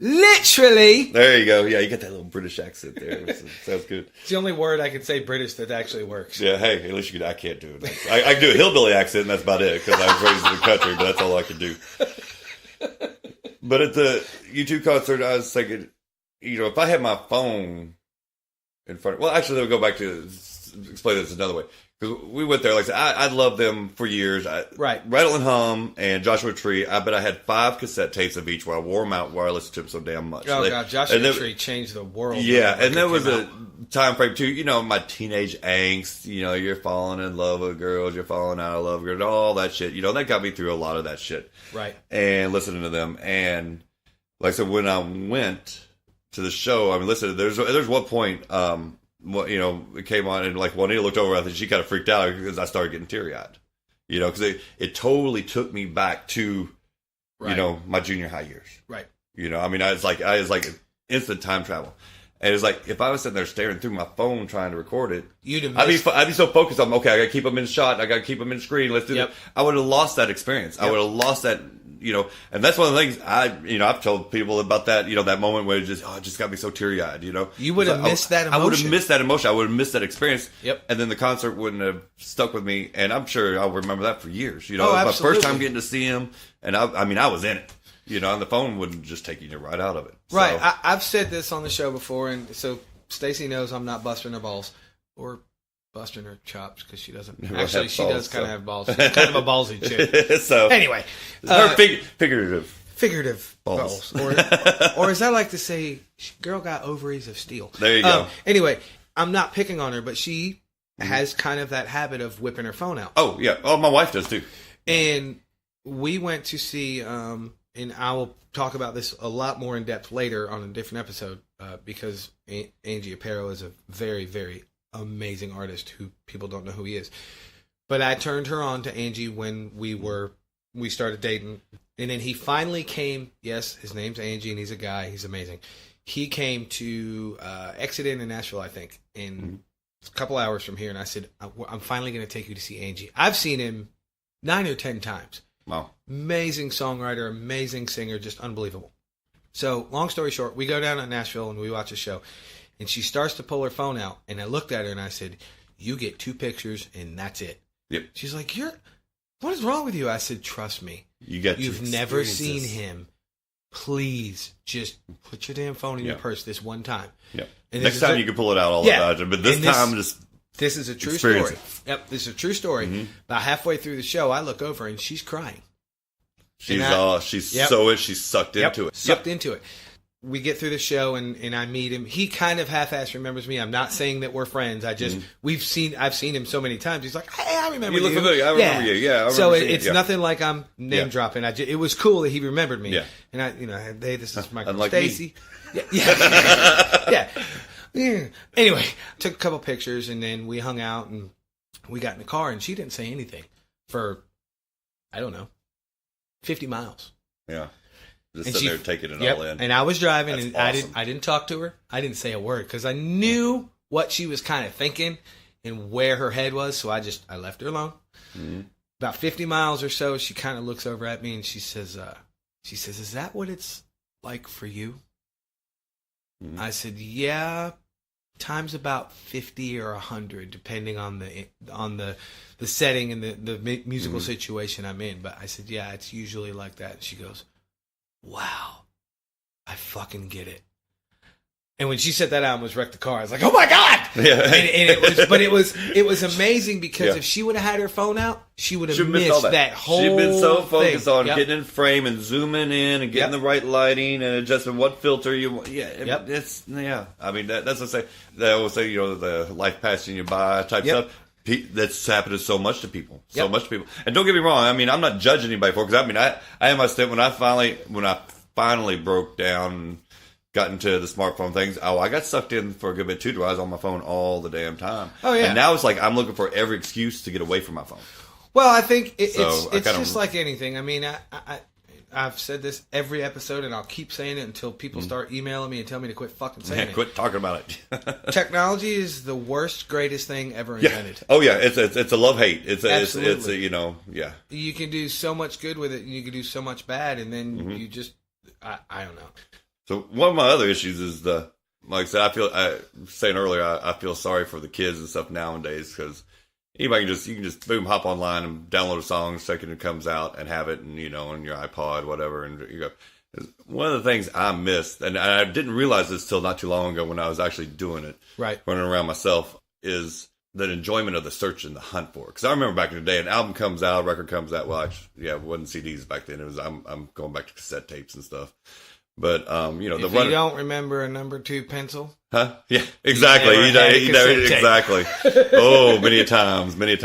Literally. There you go. Yeah, you got that little British accent there. Sounds good. It's the only word I can say British that actually works. Yeah, hey, at least you can. I can't do it. I can do a hillbilly accent, and that's about it, because I was raised in the country, but that's all I can do. But at the U2 concert, I was thinking, you know, if I had my phone in front of... Well, actually, we'll go back to explain this another way. Because we went there, like I said, I loved them for years. Right. Rattle and Hum and Joshua Tree, I bet I had 5 cassette tapes of each where I wore them out where I listened to them so damn much. Oh, God, Joshua Tree changed the world. Yeah, and there was a time frame, too, you know, my teenage angst, you know, you're falling in love with girls, you're falling out of love with girls, all that shit. You know, that got me through a lot of that shit. Right. And listening to them. And, like I said, when I went to the show, I mean, listen, there's one point... you know, it came on and like Juanita looked over, I think she kind of freaked out because I started getting teary eyed, you know, because it totally took me back to, you know, my junior high years. Right. You know, I mean, I was like instant time travel. And it's like, if I was sitting there staring through my phone trying to record it, I'd be so focused on, okay, I got to keep them in shot. I got to keep them in screen. Let's do that. I would have lost that experience. Yep. I would have lost that, you know, and that's one of the things I've told people about that, you know, that moment where it just got me so teary eyed, you know. You would have missed that emotion. I would have missed that emotion. I would have missed that experience. Yep. And then the concert wouldn't have stuck with me. And I'm sure I'll remember that for years. You know, it was my first time getting to see him. And I mean, I was in it. You know, and the phone wouldn't just take you right out of it. Right. So. I've said this on the show before, and so Stacy knows I'm not busting her balls or busting her chops because she doesn't. Actually, she does kind of have balls. She's kind of a ballsy chick. So anyway, her figurative balls, or as I like to say, girl got ovaries of steel. There you go. Anyway, I'm not picking on her, but she has kind of that habit of whipping her phone out. Oh yeah. Oh, my wife does too. And we went to see. And I will talk about this a lot more in depth later on a different episode because Angie Aparo is a very, very amazing artist who people don't know who he is. But I turned her on to Angie when we started dating. And then he finally came. Yes, his name's Angie, and he's a guy. He's amazing. He came to Exit in Nashville, I think, in a couple hours from here. And I said, I'm finally going to take you to see Angie. I've seen him 9 or 10 times. Wow. Amazing songwriter, amazing singer, just unbelievable. So, long story short, we go down to Nashville and we watch a show. And she starts to pull her phone out. And I looked at her and I said, you get 2 pictures and that's it. Yep. She's like, what is wrong with you? I said, trust me. You've never seen him. Please just put your damn phone in your purse this one time. Yep. And next time you can pull it out all the time. But this time, just... This is a true story. Yep, this is a true story. About halfway through the show, I look over and she's crying. She's sucked into it. Sucked into it. We get through the show and I meet him. He kind of half-assed remembers me. I'm not saying that we're friends. I just I've seen him so many times. He's like, hey, I remember you. You look familiar. I remember you. Yeah. I remember so it's nothing like I'm name dropping. It was cool that he remembered me. Yeah. And hey, this is my girl Unlike Stacy. Yeah. Anyway, took a couple pictures and then we hung out and we got in the car and she didn't say anything for, I don't know, 50 miles. Yeah. Just sitting there taking it all in. And I was driving. That's and awesome. I didn't talk to her. I didn't say a word because I knew what she was kind of thinking and where her head was. So I left her alone. About 50 miles or so, she kind of looks over at me and she says, is that what it's like for you? I said, yeah, times about 50 or 100, depending on the setting and the musical situation I'm in. But I said, yeah, it's usually like that. And she goes, wow, I fucking get it. And when she said that, I almost wrecked the car. I was like, oh my God! Yeah. And it was amazing because if she would have had her phone out, she would have missed that whole thing. She'd been so focused thing. on getting in frame and zooming in and getting the right lighting and adjusting what filter you want. I mean, that's what I say. They always say, you know, the life passing you by type stuff. that's happened to so much to people, so much to people. And don't get me wrong, I mean, I'm not judging anybody for it, because I mean, I had my stint when I finally broke down and got into the smartphone things. Oh, I got sucked in for a good bit too. I was on my phone all the damn time. Oh yeah. And now it's like I'm looking for every excuse to get away from my phone. Well, I think it's kinda, just like anything. I mean, I've said this every episode, and I'll keep saying it until people start emailing me and tell me to quit fucking saying it. Quit talking about it. Technology is the worst, greatest thing ever invented. Oh yeah, it's a love hate. It's Absolutely. you know, yeah. You can do so much good with it, and you can do so much bad, and then you just I don't know. So one of my other issues is like I said, I was saying earlier, I feel sorry for the kids and stuff nowadays, because anybody you can just boom, hop online and download a song the second it comes out and have it, and you know, on your iPod, whatever, and you go. One of the things I missed, and I didn't realize this till not too long ago when I was actually doing it, right, running around myself, is the enjoyment of the search and the hunt for it. Because I remember back in the day, an album comes out, a record comes out. Well, actually, it wasn't CDs back then. It was I'm going back to cassette tapes and stuff. But you know, if you don't remember a number 2 pencil, huh? Yeah, exactly. Exactly. Oh, many a times. But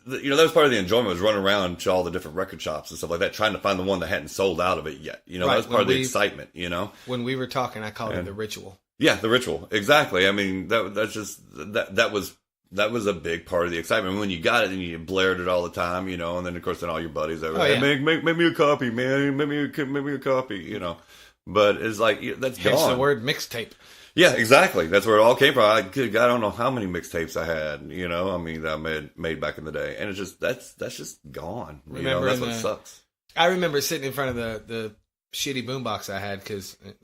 you know, that was part of the enjoyment, was running around to all the different record shops and stuff like that, trying to find the one that hadn't sold out of it yet. You know, that was part of the excitement. You know, when we were talking, I called it the ritual. Yeah, the ritual. Exactly. I mean, that was a big part of the excitement when you got it and you blared it all the time, you know, and then of course all your buddies over, hey, make me a copy, man, make me a copy, you know. But it's like that's Hence gone. the word mixtape. Yeah, exactly. That's where it all came from. I don't know how many mixtapes I had, you know. I mean, that I made back in the day, and it's just that's just gone. You know, that's what sucks. I remember sitting in front of the shitty boombox I had,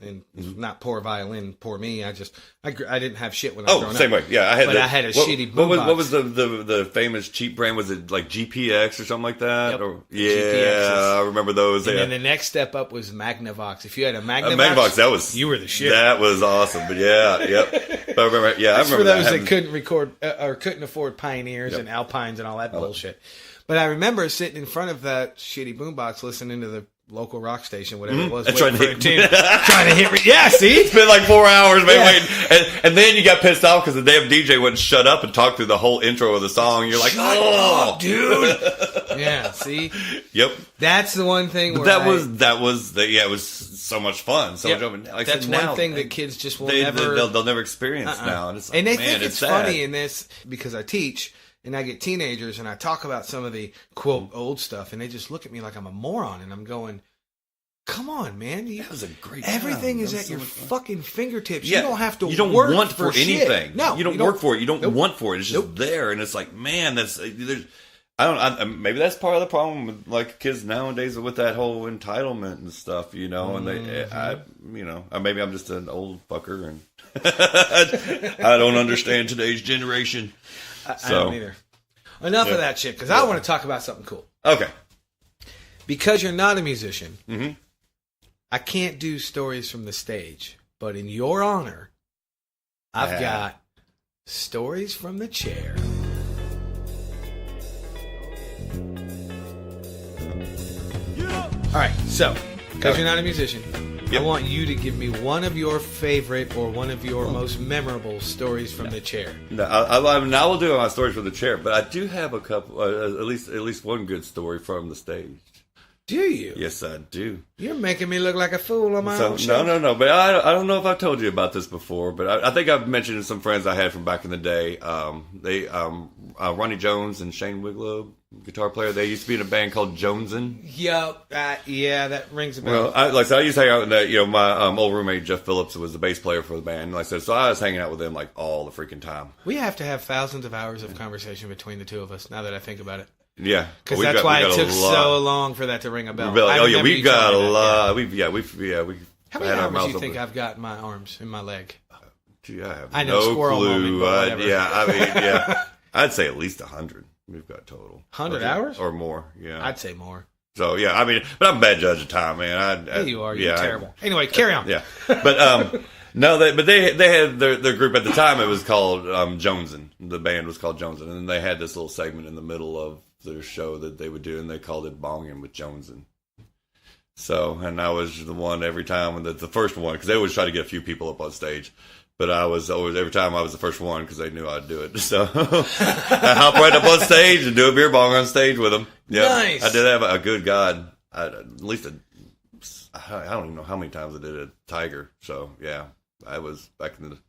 and not poor violin, poor me. I didn't have shit when I was growing same up. way. Yeah, I had a shitty boombox. What was the famous cheap brand? Was it like GPX or something like that? Yep. Or, I remember those. And then the next step up was Magnavox. If you had a Magnavox, you were the shit. That was awesome. But I remember. Yeah, that's I remember for those that couldn't record or couldn't afford Pioneers and Alpines and all that bullshit. But I remember sitting in front of that shitty boombox, listening to the local rock station, whatever it was, trying to hit. Yeah, see, it's been like 4 hours, man, waiting, and then you got pissed off because the damn DJ wouldn't shut up and talk through the whole intro of the song. You're like, oh, dude. Yeah, see. Yep. That's the one thing. But where it was so much fun. So like that's one thing that kids just will never. They'll never experience now, and it's like, and they think it's funny in this because I teach. And I get teenagers, and I talk about some of the, quote, old stuff, and they just look at me like I'm a moron, and I'm going, come on, man. That was a great Everything time. is at your fucking fingertips. Yeah. You don't have to You don't work want for anything. Shit. No. You don't work for it. You don't want for it. It's just there, and it's like, man, maybe that's part of the problem with, like, kids nowadays with that whole entitlement and stuff, you know, and maybe I'm just an old fucker, and I don't understand today's generation. I don't either. Enough of that shit, because I want to talk about something cool. Okay. Because you're not a musician, I can't do stories from the stage. But in your honor, I've got stories from the chair. All right, so, because you're not a musician, I want you to give me one of your favorite or one of your most memorable stories from the chair. No, I will do my stories from the chair, but I do have a couple, at least one good story from the stage. Do you? Yes, I do. You're making me look like a fool on my own show. No. But I don't know if I've told you about this before, but I think I've mentioned some friends I had from back in the day. Ronnie Jones and Shane Wiglow, guitar player. They used to be in a band called Jonesin'. Yep. Yeah, that rings a bell. Well, I used to hang out with that. You know, my old roommate Jeff Phillips was the bass player for the band. Like I said, so I was hanging out with them like all the freaking time. We have to have thousands of hours of conversation between the two of us. Now that I think about it. Yeah, because that's why it took so long for that to ring a bell. We've got a lot. How many hours do you think I've got in my arms, in my leg? Gee, I have know, no squirrel clue. Moment, I'd say at least 100. We've got total 100 hours or more. Yeah, I'd say more. So but I'm a bad judge of time, man. You are. You're terrible. Anyway, carry on. Yeah, but they had their group at the time. It was called Jonesin'. The band was called Jonesin', and they had this little segment in the middle of their show that they would do, and they called it Bonging with Jonesin'. So, and I was the one every time, the first one, because they always try to get a few people up on stage. But I was always, every time I was the first one because they knew I'd do it. So I hop right up on stage and do a beer bong on stage with them. Yeah, nice. I did have a good God. At least I don't even know how many times I did a Tiger. So yeah, I was way back in the day.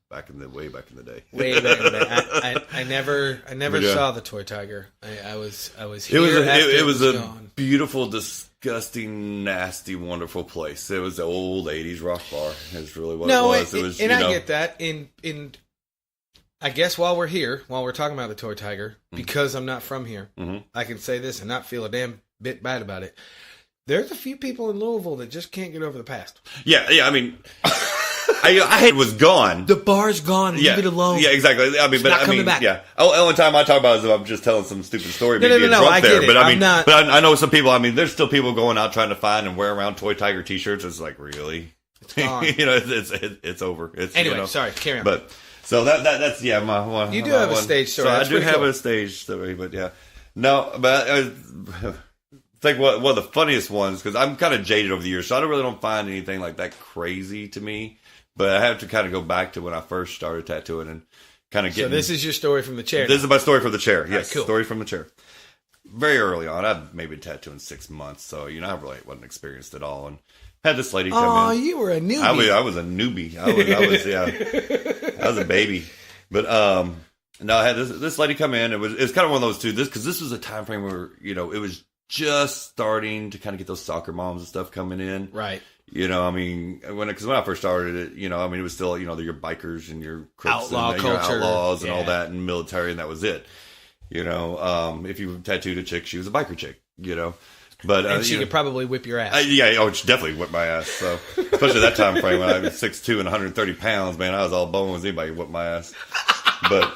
Way back in the day. I never saw the Toy Tiger. I was here. It was a gone. beautiful, disgusting, nasty, wonderful place. It was the old '80s rock bar. Is really what it was. It was, and I get that. In I guess while we're talking about the Toy Tiger, because I'm not from here, I can say this and not feel a damn bit bad about it. There's a few people in Louisville that just can't get over the past. Yeah. I mean, I was gone. The bar's gone. Leave it alone. Yeah, exactly. I mean, but coming back. Yeah. Only time I talk about it is if I'm just telling some stupid story. No. I get it. But I mean, not... but I know some people. I mean, there's still people going out trying to find and wear around Toy Tiger T-shirts. It's like, really, it's gone. It's over. It's anyway. Sorry, carry on. But so that's my one. You do have a stage story. So I do have a stage story, but yeah, no, but I think one of the funniest ones, because I'm kind of jaded over the years, so I don't find anything like that crazy to me. But I have to kind of go back to when I first started tattooing and kind of get. So this is your story from the chair. This is my story from the chair. Yes, right, cool. Story from the chair. Very early on, I'd maybe been tattooing 6 months, so I really wasn't experienced at all, and had this lady come in. Oh, you were a newbie. I was a newbie. I was a baby. But no, I had this lady come in. It's kind of one of those two. Because this was a time frame where it was just starting to kind of get those soccer moms and stuff coming in. Right. I mean, when I first started it, I mean, it was still, your bikers and your Crips outlaw and culture, your outlaws and all that, and military, and that was it. If you tattooed a chick, she was a biker chick. But and she could probably whip your ass. She definitely whipped my ass. So especially that time frame when I was 6'2" and 130 pounds, man, I was all bones. Anybody whipped my ass. But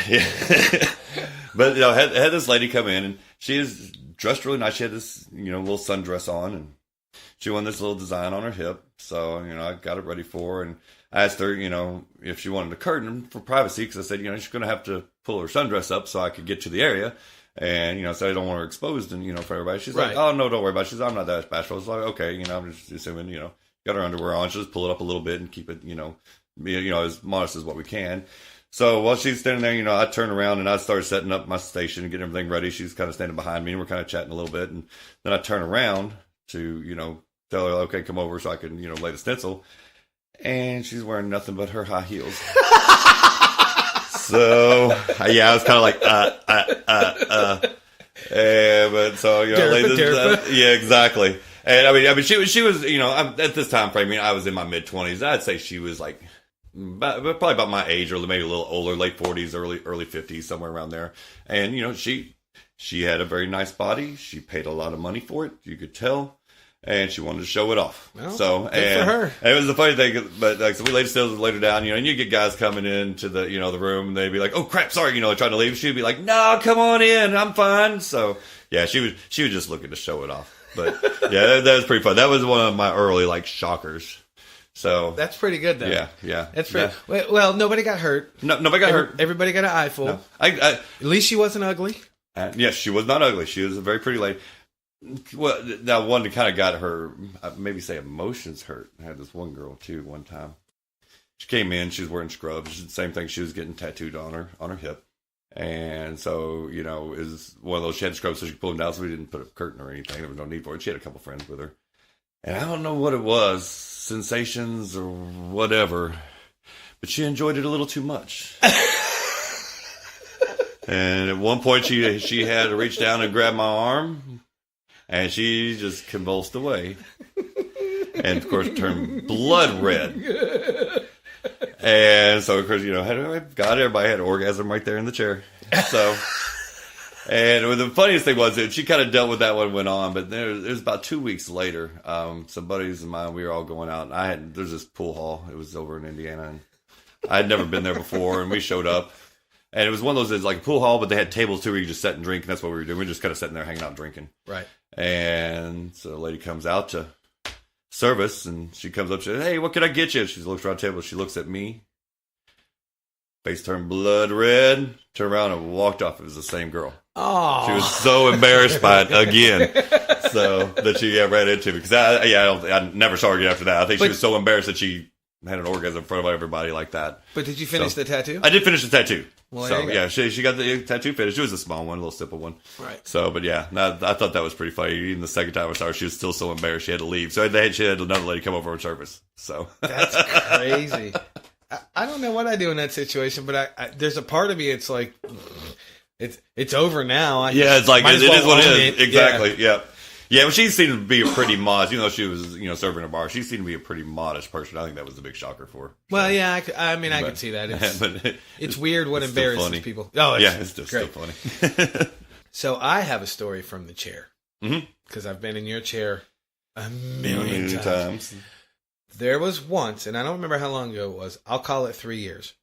yeah, but had this lady come in, and she is dressed really nice. She had this little sundress on, and she wanted this little design on her hip. So I got it ready for her, and I asked her if she wanted a curtain for privacy, because I said she's going to have to pull her sundress up so I could get to the area. And, so I don't want her exposed and, for everybody. She's right. like, oh, no, don't worry about it. She's like, I'm not that bashful. It's like, okay, I'm just assuming, got her underwear on. She'll just pull it up a little bit and keep it, as modest as what we can. So while she's standing there, I turned around and I started setting up my station and getting everything ready. She's kind of standing behind me and we're kind of chatting a little bit. And then I turn around to, tell her, okay, come over so I can, lay the stencil. And she's wearing nothing but her high heels. So, yeah, I was kind of like, but so, yeah, exactly. And I mean, she was, at this time frame, I was in my mid 20s. I'd say she was like, probably about my age, or maybe a little older, late 40s, early 50s, somewhere around there. And, she had a very nice body. She paid a lot of money for it. You could tell. And she wanted to show it off. Well, so, good for her. And it was the funny thing, but so we laid stills later down, and you get guys coming into the, the room, and they'd be like, "Oh crap, sorry," trying to leave. She'd be like, "No, come on in, I'm fine." So, yeah, she was just looking to show it off. But yeah, that was pretty fun. That was one of my early shockers. So that's pretty good, though. Yeah. That's pretty. Yeah. Well, nobody got hurt. No, nobody got hurt. Everybody got an eyeful. No. At least she wasn't ugly. Yes, she was not ugly. She was a very pretty lady. Well, now one that kind of got her, maybe say emotions hurt. I had this one girl too one time. She came in, she was wearing scrubs. Same thing, she was getting tattooed on her hip. And so, is one of those, she had scrubs so she could pull them down, so we didn't put a curtain or anything. There was no need for it. She had a couple friends with her. And I don't know what it was, sensations or whatever, but she enjoyed it a little too much. And at one point she had to reach down and grab my arm. And she just convulsed away. And, of course, turned blood red. And so, of course, everybody had an orgasm right there in the chair. So, and the funniest thing was that she kind of dealt with that one, went on. But it was about 2 weeks later. Some buddies of mine, we were all going out. And there's this pool hall. It was over in Indiana. And I had never been there before. And we showed up. And it was one of those, it's like a pool hall, but they had tables too where you just sit and drink. And that's what we were doing. We were just kind of sitting there hanging out drinking. Right. And so the lady comes out to service, and she comes up, she says, "Hey, what can I get you?" She looks around the table, she looks at me, face turned blood red, turned around and walked off. It was the same girl. Oh, she was so embarrassed by it again, so that she ran into me, because I never saw her again after that. I think she was so embarrassed that she had an orgasm in front of everybody like that. But did you finish the tattoo? I did finish the tattoo. Well, so there you go. yeah, she got the tattoo finished. It was a small one, a little simple one. Right. So, but yeah, I thought that was pretty funny. Even the second time I saw her, she was still so embarrassed she had to leave. So she had another lady come over on service. So that's crazy. I don't know what I do in that situation, but I there's a part of me. It's like it's over now. It's like it is what it is. Exactly. Yeah. Yeah, well, she seemed to be a pretty modest, even though she was, serving a bar. She seemed to be a pretty modest person. I think that was a big shocker for her. Well, yeah, I can see that. It's weird what embarrasses people. Oh, it's just still funny. So I have a story from the chair. Because I've been in your chair a million times. There was once, and I don't remember how long ago it was. I'll call it 3 years.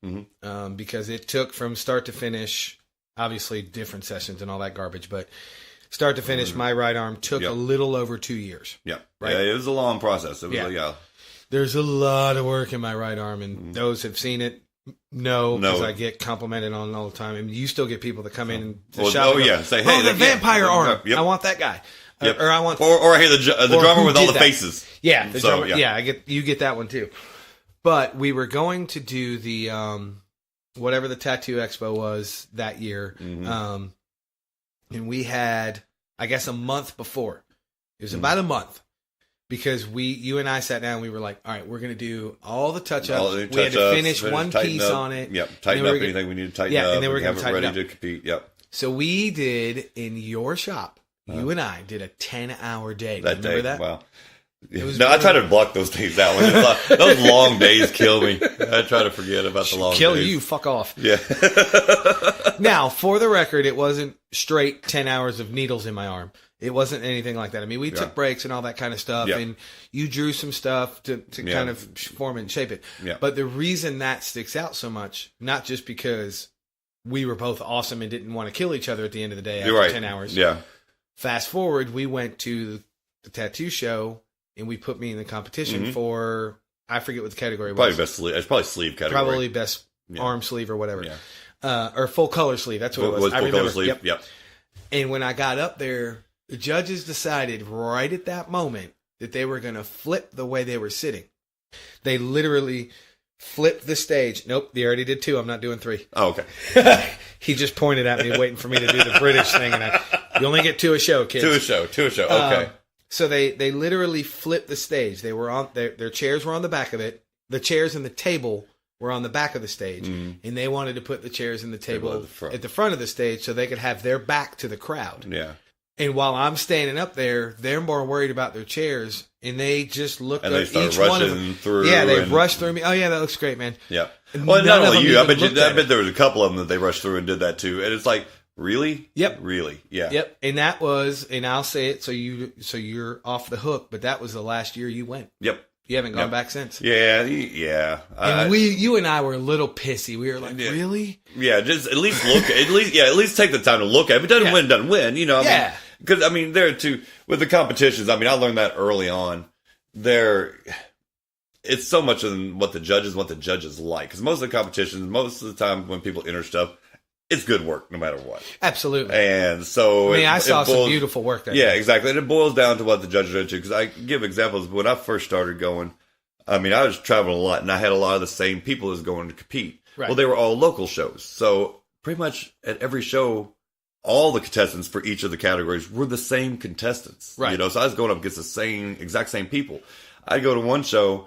Because it took from start to finish, obviously different sessions and all that garbage, but... Start to finish, my right arm took a little over 2 years. Yeah. Right? Yeah, it was a long process. It was There's a lot of work in my right arm, and those have seen it know, because I get complimented on it all the time. And you still get people that come in the shop and go, say, hey, the vampire arm. I want that guy. Or I want... Or hey, the drummer with all the faces. Yeah, the drummer. Yeah, you get that one too. But we were going to do the, whatever the Tattoo Expo was that year, and we had, I guess, a month before. It was about a month. Because you and I sat down and we were like, all right, we're going to do all the touch-ups. We had to finish one piece on it. Yep, tighten up anything we need to tighten up. And then we're going to have it ready up. to compete. Yep. So we did, in your shop, you and I did a 10-hour day. Remember that? Wow. No, I try to block those days out. Those long days kill me. I try to forget about the long days. Kill you, fuck off. Yeah. Now, for the record, it wasn't straight 10 hours of needles in my arm. It wasn't anything like that. I mean, we took breaks and all that kind of stuff, and you drew some stuff to kind of form it and shape it. Yeah. But the reason that sticks out so much, not just because we were both awesome and didn't want to kill each other at the end of the day after 10 hours. Yeah. Fast forward, we went to the tattoo show, and we put me in the competition for, I forget what the category was. Probably best sleeve. It's probably sleeve category. Probably best arm sleeve or whatever. Yeah. Or full color sleeve. That's what it was. I remember. Color sleeve. Yep. And when I got up there, the judges decided right at that moment that they were going to flip the way they were sitting. They literally flipped the stage. Nope, they already did 2. I'm not doing 3. Oh, okay. He just pointed at me, waiting for me to do the British thing. And you only get 2 a show, kids. 2 a show. Okay. So they literally flipped the stage. They were on their chairs were on the back of it. The chairs and the table were on the back of the stage, and they wanted to put the chairs and the table at the front of the stage so they could have their back to the crowd. Yeah. And while I'm standing up there, they're more worried about their chairs, and they just looked at each rushing one of them. Through. Yeah, they rushed through me. Oh yeah, that looks great, man. Yeah. Well, not only you. I bet there was a couple of them that they rushed through and did that too. And it's like, really? Yep. Really? Yeah. Yep. And that was, and I'll say it so you're off the hook, but that was the last year you went. Yep. You haven't gone back since. Yeah. And you and I were a little pissy. We were like, really? Yeah, just at least look. At least take the time to look at it. If it doesn't win, doesn't win. You know. Because there too with the competitions. I mean, I learned that early on. It's so much of what the judges like. Because most of the competitions, most of the time when people enter stuff, it's good work no matter what. Absolutely. And so I saw some beautiful work there. Yeah, exactly. And it boils down to what the judges are into. Because I give examples. When I first started going, I was traveling a lot, and I had a lot of the same people as going to compete. Right. Well, they were all local shows. So pretty much at every show, all the contestants for each of the categories were the same contestants. Right. So I was going up against the exact same people. I'd go to one show,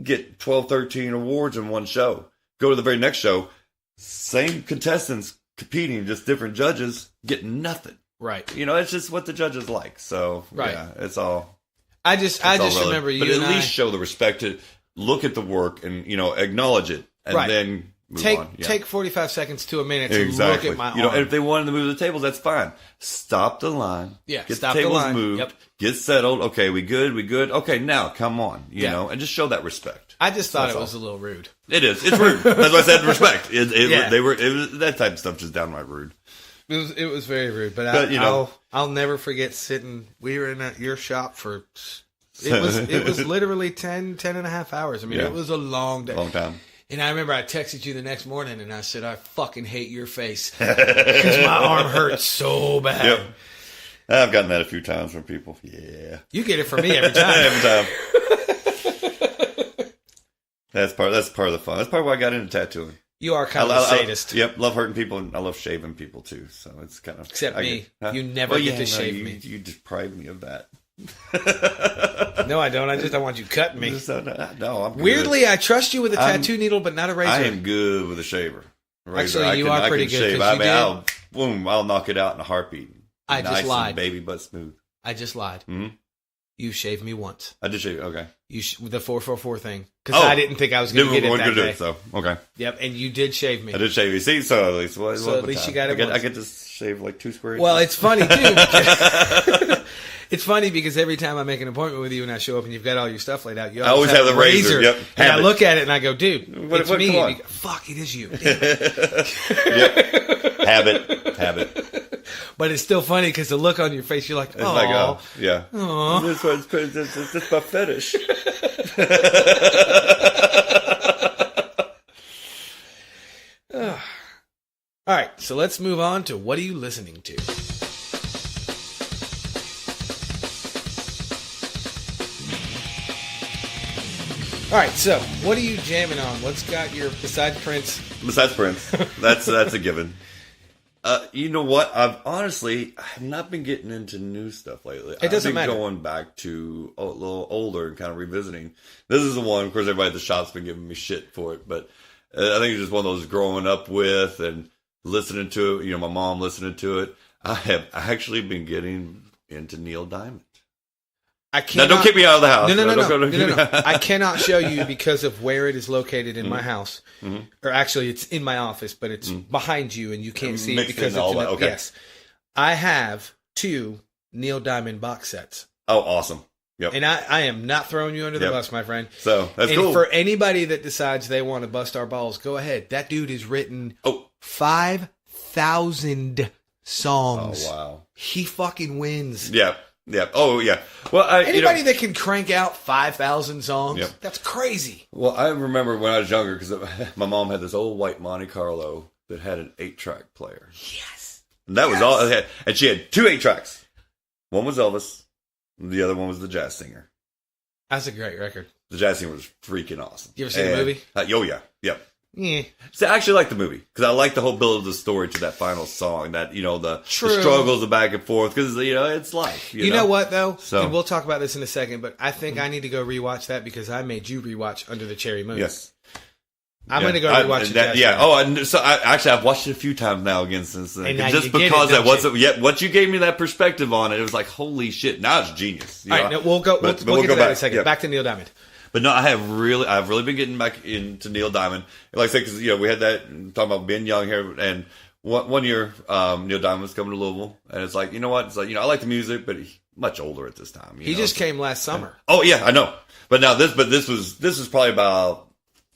get 12, 13 awards in one show. Go to the very next show, same contestants competing, just different judges, get nothing. Right. It's just what the judges like. So, yeah, it's all. I just remember you. But at least show the respect to look at the work and, acknowledge it and then move on. Yeah. Take 45 seconds to a minute to look at my arm. And if they wanted to move the tables, that's fine. Stop the line. Yeah, get stop the tables the line. moved. Yep. Get settled. Okay, we good. Okay, now come on. You know, and just show that respect. I just thought it was a little rude. It is. It's rude. That's why I said respect. That type of stuff just downright rude. It was very rude, but I'll never forget sitting. We were in your shop for. It was literally 10 and a half hours. It was a long day. Long time. And I remember I texted you the next morning and I said, I fucking hate your face. Because my arm hurts so bad. Yep. I've gotten that a few times from people. Yeah. You get it from me every time. Every time. That's part of the fun. That's part of why I got into tattooing. You are kind of a sadist. Yep, love hurting people, and I love shaving people too. So it's kind of except me. You never get to shave me. You deprive me of that. No, I don't. I just don't want you cutting me. No, I'm good. Weirdly, I trust you with a tattoo needle, but not a razor. I am good with a shaver. Actually, you are pretty good. I'll knock it out in a heartbeat. I just lied. And baby butt smooth. I just lied. Mm-hmm. You shaved me once. I did shave. Okay. The 444 thing, because I didn't think I was going to get it that day. So okay. Yep, and you did shave me. I did shave you. See, so at least you got it. I get to shave like 2 square inches. Well, it's funny too. Because it's funny because every time I make an appointment with you and I show up and you've got all your stuff laid out, you always have the razor. Yep. And I look at it and I go, dude, it's me. Go, fuck, it is you. Yep. Habit. But it's still funny because the look on your face, you're like, oh. Yeah. Aww. This is my fetish. All right, so let's move on to what are you listening to? All right, so what are you jamming on? What's got your besides Prince? Besides Prince, that's a given. You know what? I've not been getting into new stuff lately. It doesn't matter. I've been going back to a little older and kind of revisiting. This is the one, of course, everybody at the shop's been giving me shit for it, but I think it's just one of those growing up with and listening to it. You know, my mom listening to it. I have actually been getting into Neil Diamond. Now, don't kick me out of the house. No. I cannot show you because of where it is located in my house. Mm-hmm. Or actually, it's in my office, but it's behind you and you can't see it because it's okay. Yes. I have 2 Neil Diamond box sets. Oh, awesome. Yep. And I am not throwing you under the bus, my friend. So, that's cool. And for anybody that decides they want to bust our balls, go ahead. That dude has written 5,000 songs. Oh, wow. He fucking wins. Yeah. Yeah. Oh, yeah. Well, anybody that can crank out 5,000 songs, that's crazy. Well, I remember when I was younger because my mom had this old white Monte Carlo that had an 8-track player. Yes. And that was all it had. And she had 2 8-tracks. One was Elvis, and the other one was the Jazz Singer. That's a great record. The Jazz Singer was freaking awesome. You ever seen the movie? Oh, yeah. Yep. Yeah. See, I actually like the movie because I like the whole build of the story to that final song. That the struggles, the back and forth, because it's life. You know what though? So, and we'll talk about this in a second. But I think I need to go rewatch that because I made you rewatch Under the Cherry Moon. Yes, I'm going to go rewatch it. Yeah. Oh, and so I've watched it a few times now again since then. Just because what you gave me that perspective on it, it was like holy shit. Now it's genius. All right, we'll get to that in a second. Yep. Back to Neil Diamond. But no, I've really been getting back into Neil Diamond. Like I said, because we had that talking about being young here, and one year Neil Diamond was coming to Louisville, and it's like, you know what? It's like, I like the music, but he's much older at this time. He just came last summer. Oh yeah, I know. But now this was probably about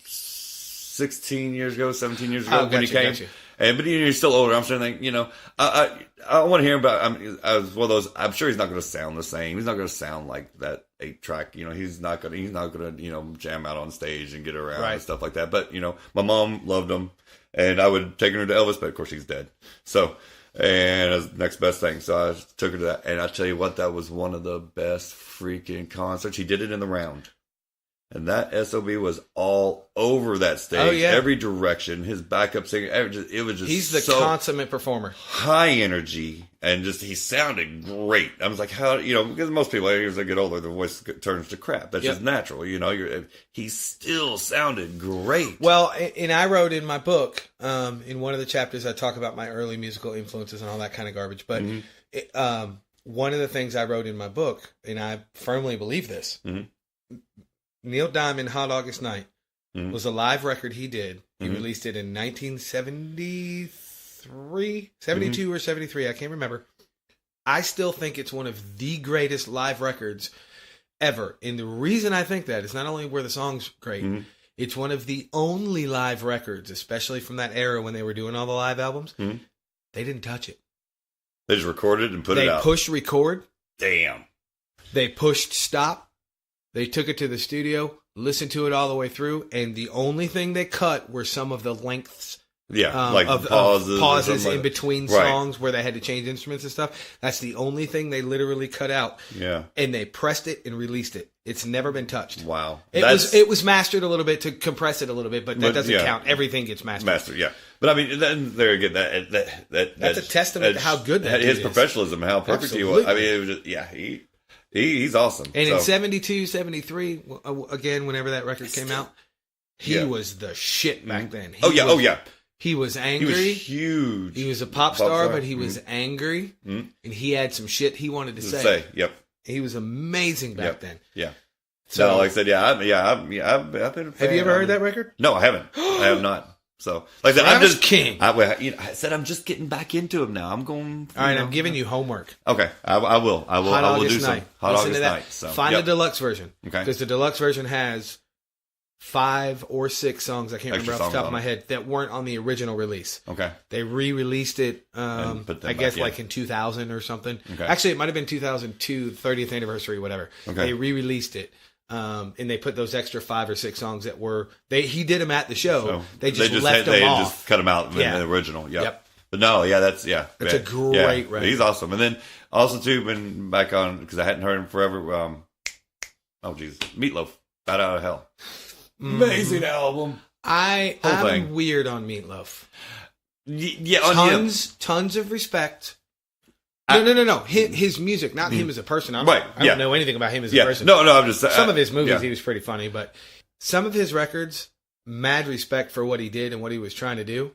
16 years ago, 17 years ago when he came. But he's still older. I'm starting to think, I want to hear about. I was one of those. I'm sure he's not going to sound the same. He's not going to sound like that 8-track. He's not going to jam out on stage and get around and stuff like that. But my mom loved him, and I would take her to Elvis, but of course he's dead. So, and that's the next best thing. So I took her to that, and I tell you what, that was one of the best freaking concerts. He did it in the round. And that SOB was all over that stage. Oh, yeah. Every direction. His backup singer. It was just he's the consummate performer. High energy. And he sounded great. I was like, how, because most people, as they get older, their voice turns to crap. That's just natural. He still sounded great. Well, and I wrote in my book, in one of the chapters, I talk about my early musical influences and all that kind of garbage. But one of the things I wrote in my book, and I firmly believe this, Neil Diamond, Hot August Night, was a live record he did. He released it in 1973, 72 or 73. I can't remember. I still think it's one of the greatest live records ever. And the reason I think that is not only were the songs great, it's one of the only live records, especially from that era when they were doing all the live albums, they didn't touch it. They just recorded and put it out. They pushed record. Damn. They pushed stop. They took it to the studio, listened to it all the way through, and the only thing they cut were some of the lengths like of pauses in between songs where they had to change instruments and stuff. That's the only thing they literally cut out. Yeah. And they pressed it and released it. It's never been touched. Wow. It was mastered a little bit to compress it a little bit, but that doesn't count. Everything gets mastered. Yeah. But I mean, then there again, that's a testament to how good that his is. professionalism, how perfect he was. I mean, it was just, he's awesome. And in 72, 73, again, whenever that record came out, he was the shit back then. He was angry. He was huge. He was a pop star, but he was angry, and he had some shit he wanted to say. Yep. He was amazing back then. Yeah. So, like I said, I've been a fan. Have you ever heard that record? No, I haven't. I have not. So, like I said, I'm just king. I said I'm just getting back into him now. I'm going. All right, I'm giving you homework. Okay, I will. Hot I will do August some night. Hot Listen August to that. night. So find the deluxe version. Okay. Because the deluxe version has 5 or 6 songs, I can't remember off the top of my head, that weren't on the original release. Okay. They re-released it, I guess, like in 2000 or something. Okay. Actually, it might have been 2002, 30th anniversary, whatever. Okay. They re-released it, and they put those extra 5 or 6 songs that were... he did them at the show. So they just left them off. They just cut them out in the original. Yep. But no, that's a great record. He's awesome. And then also, too, been back on, because I hadn't heard him forever, Meatloaf, Bat Out of Hell. Amazing album. I'm weird on Meatloaf. Tons of respect. No. His music, not him as a person. I don't know anything about him as a person. No, I'm just some of his movies he was pretty funny, but some of his records, mad respect for what he did and what he was trying to do.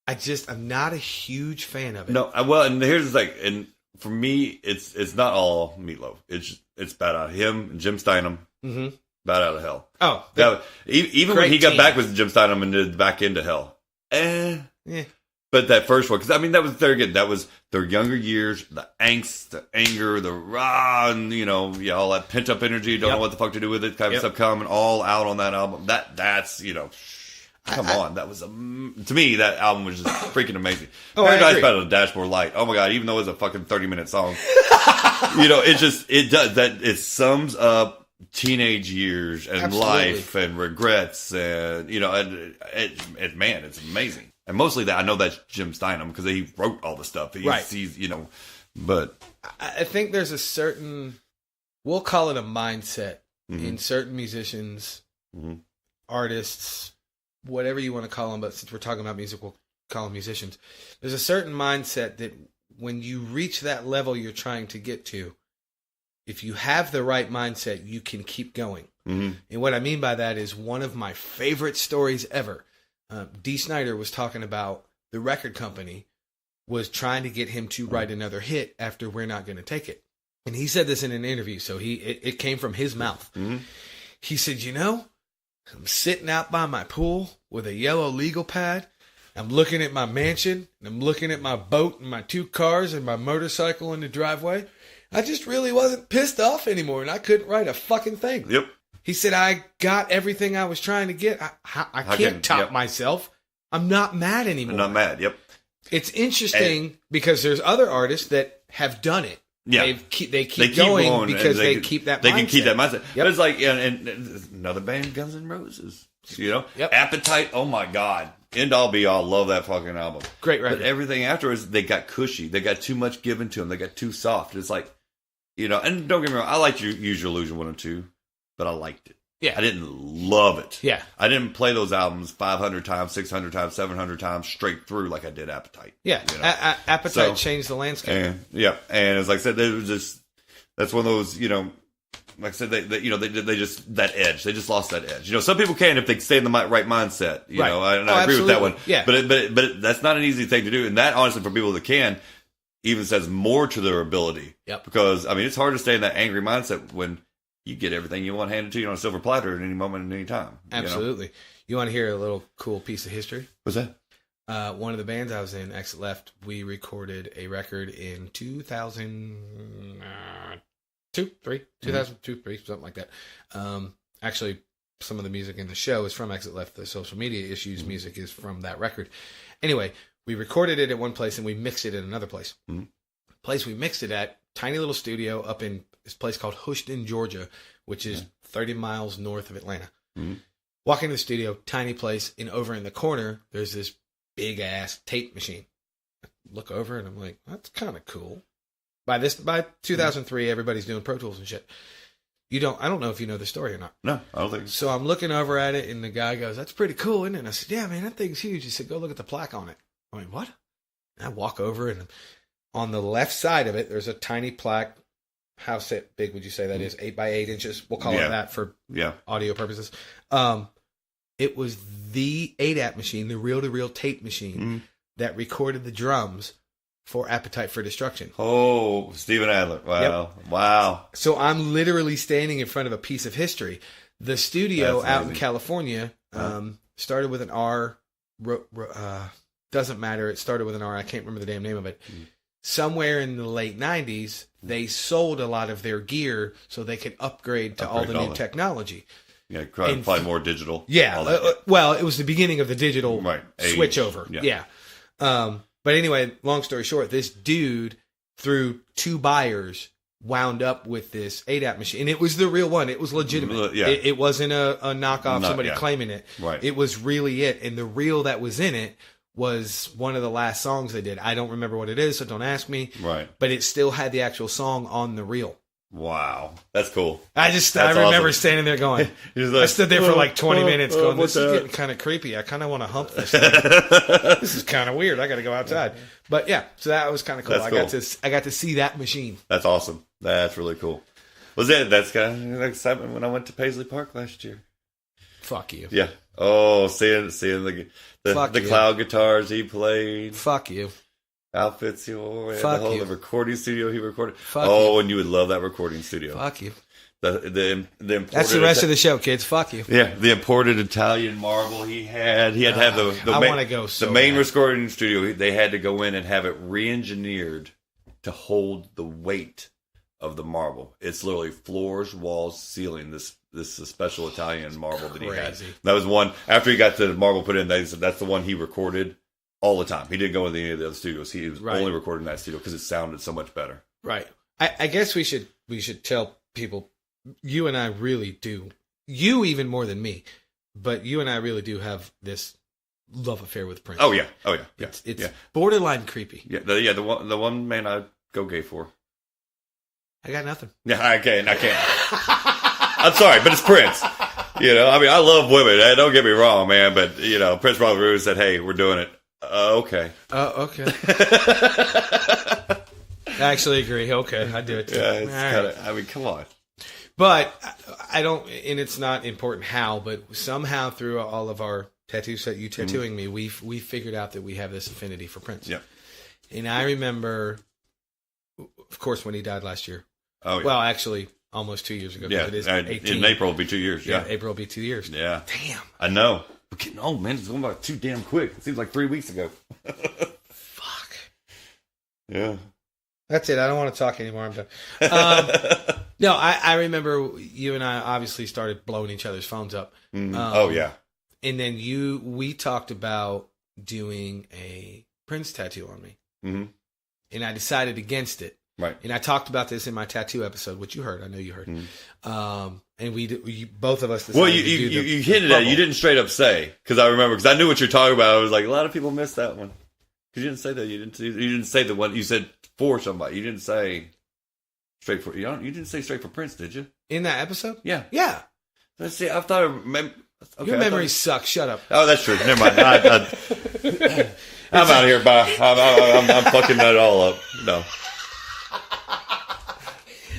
I'm not a huge fan of it. No, well, and here's the thing, and for me, it's not all Meatloaf. It's Bat Out. Him and Jim Steinman. Mm-hmm. Bat Out of Hell. Oh, even when he got back with Jim Steinman and did Back Into Hell. But that first one, because I mean, that was their younger years, the angst, the anger, the raw, and all that pent up energy, don't know what the fuck to do with it, kind of stuff coming all out on that album. That's come on, that was to me that album was just freaking amazing. Paradise by the Dashboard Light. Oh my god, even though it was a fucking 30-minute song, it sums up teenage years and life and regrets and it's amazing. And mostly that I know that's Jim Steinman because he wrote all the stuff. He's but I think there's a certain, we'll call it a mindset in certain musicians, artists, whatever you want to call them, but since we're talking about music, we'll call them musicians. There's a certain mindset that when you reach that level you're trying to get to, if you have the right mindset, you can keep going. Mm-hmm. And what I mean by that is one of my favorite stories ever. Dee Snider was talking about the record company was trying to get him to write another hit after We're Not Gonna Take It. And he said this in an interview, so it came from his mouth. Mm-hmm. He said, I'm sitting out by my pool with a yellow legal pad. I'm looking at my mansion, and I'm looking at my boat and my 2 cars and my motorcycle in the driveway. I just really wasn't pissed off anymore, and I couldn't write a fucking thing. Yep. He said, I got everything I was trying to get. I can't top myself. I'm not mad anymore. I'm not mad, yep. It's interesting because there's other artists that have done it. Yeah. They keep going because they keep that mindset. They can keep that mindset. Yep. But it's like, and another band, Guns N' Roses. Yep. Appetite, oh my God. End all be all, love that fucking album. Great record. But everything afterwards, they got cushy. They got too much given to them. They got too soft. It's like, and don't get me wrong, I liked Use Your Illusion 1 and 2, but I liked it. Yeah. I didn't love it. Yeah. I didn't play those albums 500 times, 600 times, 700 times straight through like I did Appetite. Yeah. Appetite changed the landscape. And as I said, it was just, that's one of those, like I said, they just, that edge. They just lost that edge. Some people can if they stay in the right mindset. I agree with that one. Yeah. But that's not an easy thing to do. And that, honestly, for people that can, even says more to their ability. Yep. Because, I mean, it's hard to stay in that angry mindset when you get everything you want handed to you on a silver platter at any moment and any time. Absolutely. You want to hear a little cool piece of history? What's that? One of the bands I was in, Exit Left, we recorded a record in 2002, 3, something like that. Actually, some of the music in the show is from Exit Left. The Social Media Issues music is from that record. Anyway, we recorded it at one place and we mixed it at another place. Mm-hmm. The place we mixed it at, tiny little studio up in this place called Houston, Georgia, which is 30 miles north of Atlanta. Mm-hmm. Walk into the studio, tiny place, and over in the corner, there's this big ass tape machine. I look over and I'm like, that's kind of cool. By 2003, everybody's doing Pro Tools and shit. I don't know if you know the story or not. No, I don't think so. I'm looking over at it, and the guy goes, "That's pretty cool, isn't it?" And I said, "Yeah, man, that thing's huge." He said, "Go look at the plaque on it." I went, "What?" And I walk over, and on the left side of it, there's a tiny plaque. How big would you say that is? 8 by 8 inches. We'll call it that for audio purposes. It was the ADAT machine, the reel-to-reel tape machine that recorded the drums for Appetite for Destruction. Oh, Steven Adler. Wow. Yep. Wow. So I'm literally standing in front of a piece of history. The studio out in California started with an R. Doesn't matter. It started with an R. I can't remember the damn name of it. Somewhere in the late 90s, they sold a lot of their gear so they could upgrade to all the new technology. Yeah, probably more digital. Yeah. Well, it was the beginning of the digital switch over. Yeah. But anyway, long story short, this dude, through 2 buyers, wound up with this ADAT machine. And it was the real one. It was legitimate. Yeah. It wasn't a knockoff, somebody claiming it. Right. It was really it. And the reel that was in it was one of the last songs they did. I don't remember what it is, so don't ask me. Right. But it still had the actual song on the reel. Wow. That's cool. I remember standing there going, I stood there for like 20 minutes going, this is getting kind of creepy. I kind of want to hump this thing. This is kind of weird. I got to go outside. But yeah, so that was kind of cool. I got to see that machine. That's awesome. That's really cool. That's kind of excitement when I went to Paisley Park last year. Fuck you. Yeah. Oh, seeing the cloud guitars he played. Fuck you. Outfits he wore. The recording studio he recorded. Fuck you. And you would love that recording studio. Fuck you. The imported, that's the rest of the show, kids. Fuck you. Yeah, the imported Italian marble he had. He had to have the main recording studio. They had to go in and have it re-engineered to hold the weight of the marble. It's literally floors, walls, ceiling. This special Italian marble that he had. That was one. After he got the marble put in, they said that's the one he recorded all the time. He didn't go into any of the other studios. He was only recording that studio because it sounded so much better. Right. I guess we should tell people, you and I really do. You even more than me, but you and I really do have this love affair with Prince. Oh yeah. It's borderline creepy. Yeah. The one man I'd go gay for. I got nothing. Yeah, I can't. I'm sorry, but it's Prince. I mean, I love women. Don't get me wrong, man. But Prince probably said, "Hey, we're doing it." Okay. Okay. I actually agree. Okay, I do it too. Yeah, it's kind of. I mean, come on. But I don't, and it's not important how, but somehow through all of our tattoos, you tattooing me, we figured out that we have this affinity for Prince. Yeah. And I remember, of course, when he died last year. Oh, yeah. Well, actually, almost 2 years ago. Yeah. It is in April will be 2 years. Yeah. April will be 2 years. Yeah. Damn. I know. We're getting old, man. It's going by too damn quick. It seems like 3 weeks ago. Fuck. Yeah. That's it. I don't want to talk anymore. I'm done. No, I remember you and I obviously started blowing each other's phones up. Mm-hmm. Oh, yeah. And then we talked about doing a Prince tattoo on me. Mm-hmm. And I decided against it. Right. And I talked about this in my tattoo episode, which you heard. I know you heard. Mm-hmm. And we both of us decided to do you hinted at it. You didn't straight up say. Because I remember. Because I knew what you're talking about. I was like, a lot of people missed that one. Because you didn't say that. You didn't say the one. You said for somebody. You didn't say straight for. You didn't say straight for Prince, did you? In that episode? Yeah. Yeah. Let's see. I thought. Your memory sucks. Shut up. Oh, that's true. Never mind. I'm out of here. Bye. I'm fucking that all up. No.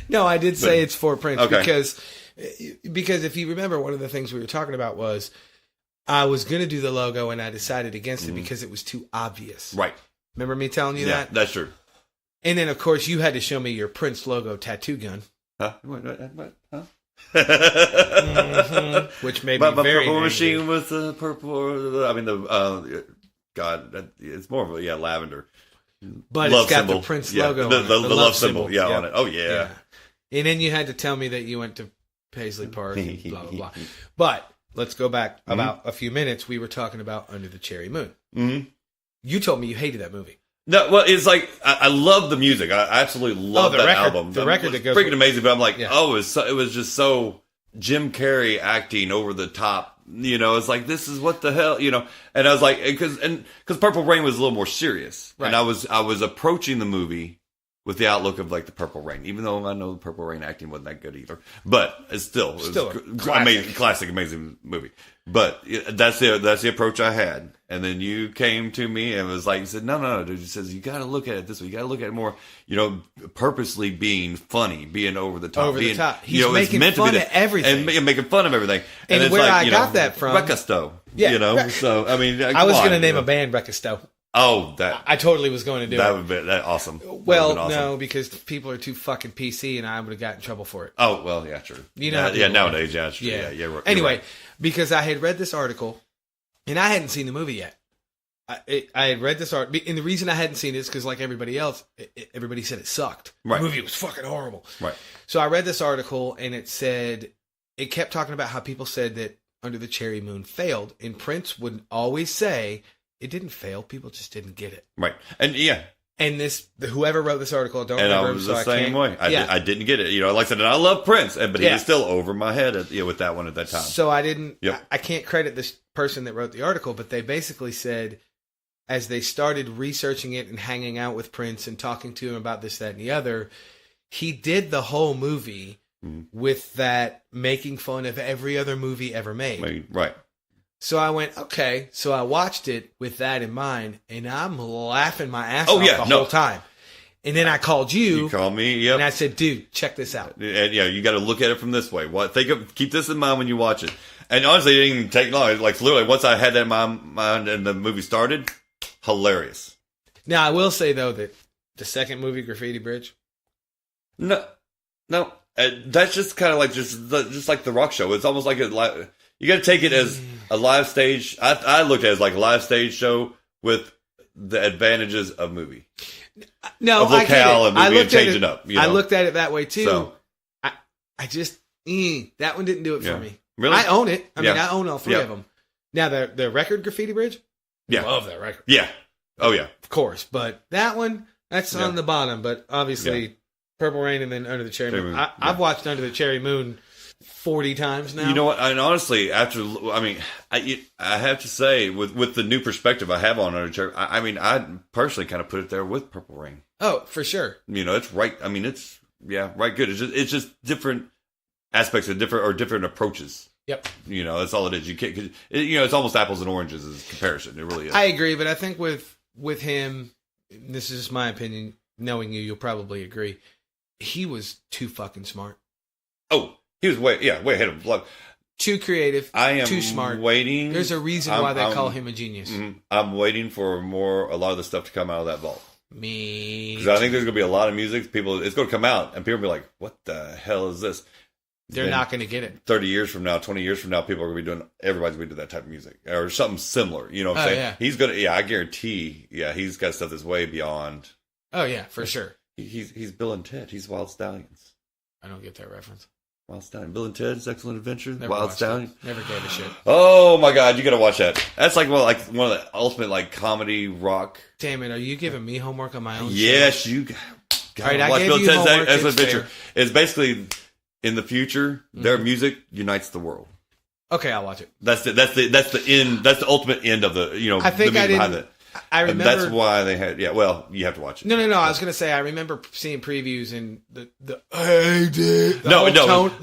No, I did say it's for Prince because if you remember, one of the things we were talking about was I was going to do the logo and I decided against it because it was too obvious. Right. Remember me telling you that? That's true. And then, of course, you had to show me your Prince logo tattoo gun. Huh? What? Huh? Which made me very purple machine with the purple. I mean, God, it's more of a lavender. But love it's got symbol. the Prince logo on it. The love symbol. Yeah, on it. Oh, yeah. And then you had to tell me that you went to Paisley Park and blah, blah, blah. But let's go back about a few minutes. We were talking about Under the Cherry Moon. Mm-hmm. You told me you hated that movie. No, well, it's like, I love the music. I absolutely love that album. The record that goes freaking amazing, but I'm like, it was just so Jim Carrey acting over the top It's like, this is what the hell, And I was like, because Purple Rain was a little more serious, Right. and I was approaching the movie with the outlook of like the Purple Rain, even though I know the Purple Rain acting wasn't that good either. But it's still amazing movie. But that's the approach I had. And then you came to me and was like, you said, no, dude. He says, you got to look at it this way. You got to look at it more, purposely being funny, being over the top. He's making fun of everything. And making fun of everything. And it's where like, I got that from. Recasto. Yeah. So, I mean, I was going to name a band Recasto. Oh, I totally was going to do that it. would be awesome. Well, awesome. no, because people are too fucking PC, and I would have gotten in trouble for it. Oh, well, yeah, true. Nowadays, yeah, true. Yeah. Anyway, right. because I had read this article, and I hadn't seen the movie yet. I had read this article, and the reason I hadn't seen it is because, like everybody else, everybody said it sucked. Right. The movie was fucking horrible. Right. So I read this article, and it kept talking about how people said that Under the Cherry Moon failed, and Prince would always say, it didn't fail. People just didn't get it. Right. And and whoever wrote this article, I don't and remember. I was the same way. I didn't get it. Like I said, and I love Prince, but he was still over my head with that one at that time. So I didn't. Yep. I can't credit this person that wrote the article, but they basically said, as they started researching it and hanging out with Prince and talking to him about this, that, and the other, he did the whole movie with that making fun of every other movie ever made. Right. So I went, okay. So I watched it with that in mind, and I'm laughing my ass off the whole time. And then I called you. You called me, yep. And I said, dude, check this out. And you got to look at it from this way. Keep this in mind when you watch it. And honestly, it didn't even take long. Like literally, once I had that in my mind and the movie started, hilarious. Now I will say though that the second movie, Graffiti Bridge. No, that's just kind of like just like the rock show. It's almost like you got to take it as a live stage. I looked at it as like a live stage show with the advantages of movie. No, of locale and movie and changing up. I looked at it that way too. So, I just that one didn't do it for me. Really? I own it. I mean, I own all three of them. Now the record, Graffiti Bridge. Love that record. Yeah. Oh yeah. Of course, but that one that's on the bottom. But obviously, Purple Rain and then Under the Cherry Moon. I've watched Under the Cherry Moon 40 times now. You know what? And honestly, I have to say, with the new perspective I have on Under the Cherry, I personally kind of put it there with Purple Rain. Oh, for sure. It's right. I mean, it's right good. It's just different aspects of different approaches. Yep. That's all it is. You can't. It's almost apples and oranges as a comparison. It really is. I agree, but I think with him, this is just my opinion. Knowing you'll probably agree. He was too fucking smart. Oh, he was way ahead of blood. Too creative. I am too smart. Waiting. There's a reason why they call him a genius. I'm waiting for a lot of the stuff to come out of that vault. Because I think there's going to be a lot of music. It's going to come out, and people will be like, "What the hell is this?" They're not going to get it. 30 years from now, 20 years from now, people are going to be everybody's going to do that type of music or something similar. You know what I'm saying? Yeah. He's going to, I guarantee, he's got stuff that's way beyond. Oh, yeah, for sure. He's Bill and Ted. He's Wild Stallions. I don't get that reference. Wild Stallion. Bill and Ted's Excellent Adventure. Never Wild Stallion. Never gave a shit. Oh my God, you got to watch that. That's like one of the ultimate comedy rock. Damn it, are you giving me homework on my own? Yes, show? you got to watch Bill and Ted's homework, Excellent Adventure. Fair. It's basically in the future, their music unites the world. Okay, I'll watch it. That's the end. That's the ultimate end of the I think the meaning behind it. I remember. And that's why they had. Yeah, well, you have to watch it. No. I was gonna say I remember seeing previews and the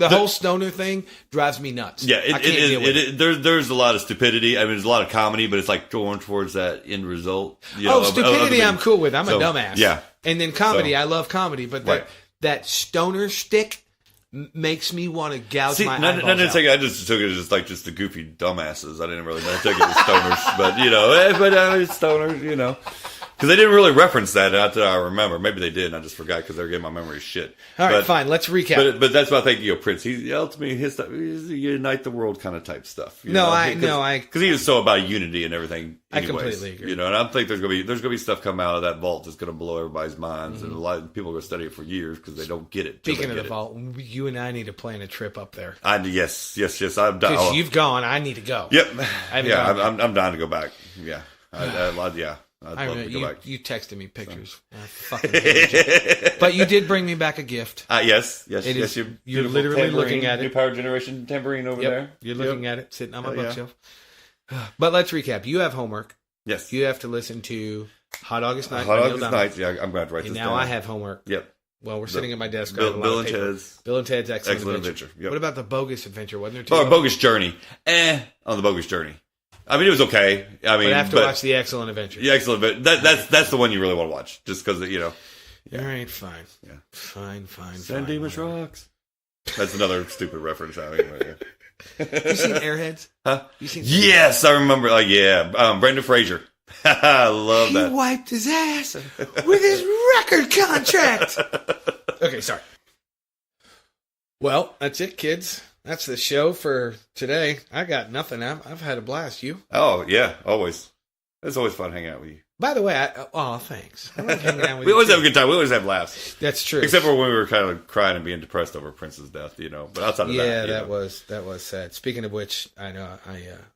whole stoner thing drives me nuts. Yeah, there's a lot of stupidity. I mean, there's a lot of comedy, but it's like going towards that end result. Stupidity, I'm cool with. I'm a dumbass. Yeah, and then comedy, I love comedy, but that stoner stick makes me want to gouge my eyeballs out. I just took it as just the goofy dumbasses. I didn't really take it as stoners, but it's stoners, because they didn't really reference that. Not that I remember. Maybe they did, and I just forgot because they're getting my memory shit. All right, fine. Let's recap. But that's what I think. Prince. He's ultimately his stuff. He's a unite the world kind of type stuff. Because he was so about unity and everything. Anyways, I completely agree. And I think there's gonna be stuff come out of that vault that's gonna blow everybody's minds, and a lot of people are gonna study it for years because they don't get it. Speaking of the vault, you and I need to plan a trip up there. Yes. I'm down. Because you've gone, I need to go. Yep. I'm dying to go back. Yeah. Yeah. I remember you texted me pictures. I fucking hated you. But you did bring me back a gift. Yes. You're literally looking at it. New Power Generation tambourine over there. You're looking at it, sitting on my bookshelf. But let's recap. You have homework. Yes. You have to listen to Hot August Night. Hot August Night. Yeah, I'm going to write this down. Now I have homework. Yep. Well, we're sitting at my desk. Bill and Ted's Excellent Adventure. Yep. What about the Bogus Adventure? Wasn't there two? Oh, Bogus Journey. On the Bogus Journey. I mean, it was okay. I mean, but I have to watch the Excellent Adventure. Yeah, Excellent. But that's the one you really want to watch, just because Yeah. All right, fine. Yeah. Fine. San Dimas rocks. That's another stupid reference. I mean, you seen Airheads? Huh? Yes, I remember. Brendan Fraser. I love that. He wiped his ass with his record contract. Okay, sorry. Well, that's it, kids. That's the show for today. I got nothing. I've had a blast. You? Oh, yeah, always. It's always fun hanging out with you. By the way, thanks. I like hanging out with you. We always have a good time. We always have laughs. That's true. Except for when we were kind of crying and being depressed over Prince's death, But outside of that, that was sad. Speaking of which, I know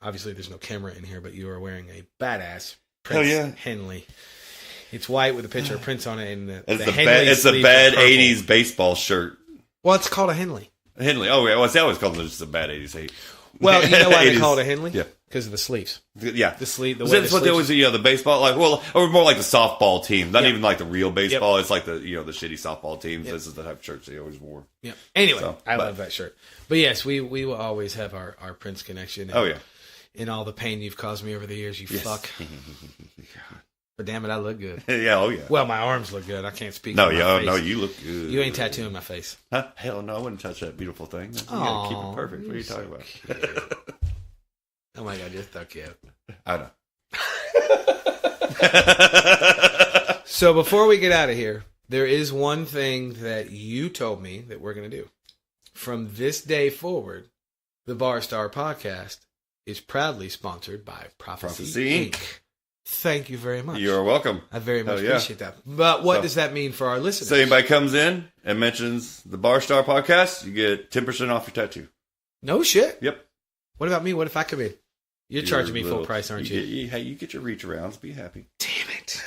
obviously there's no camera in here, but you are wearing a badass Prince Henley. It's white with a picture of Prince on it, and it's a bad '80s baseball shirt. Well, it's called a Henley. Henley. Oh, yeah. Well, I always called it just a bad '80s hate. Well, you know why they call it a Henley? Yeah. Because of the sleeves. Yeah. The sleeve. That's what they always do, the baseball, or more like the softball team. Not even like the real baseball. Yep. It's like the shitty softball teams. Yep. This is the type of shirts they always wore. Yeah. Anyway, I love that shirt. But yes, we will always have our Prince connection. And, in all the pain you've caused me over the years, you fuck. But damn it, I look good. Yeah, oh yeah. Well, my arms look good. I can't speak. No, you look good. You ain't tattooing my face. Huh? Hell no, I wouldn't touch that beautiful thing. You gotta keep it perfect. What are you talking about? Oh my god, just stuck you out. I know. So before we get out of here, there is one thing that you told me that we're going to do. From this day forward, the Bar Star Podcast is proudly sponsored by Prophecy Inc. Thank you very much. You're welcome. I very much appreciate that. But what does that mean for our listeners? So anybody comes in and mentions the Bar Star Podcast, you get 10% off your tattoo. No shit? Yep. What about me? What if I come in? You're charging me full price, aren't you? You get your reach arounds. Be happy. Damn it.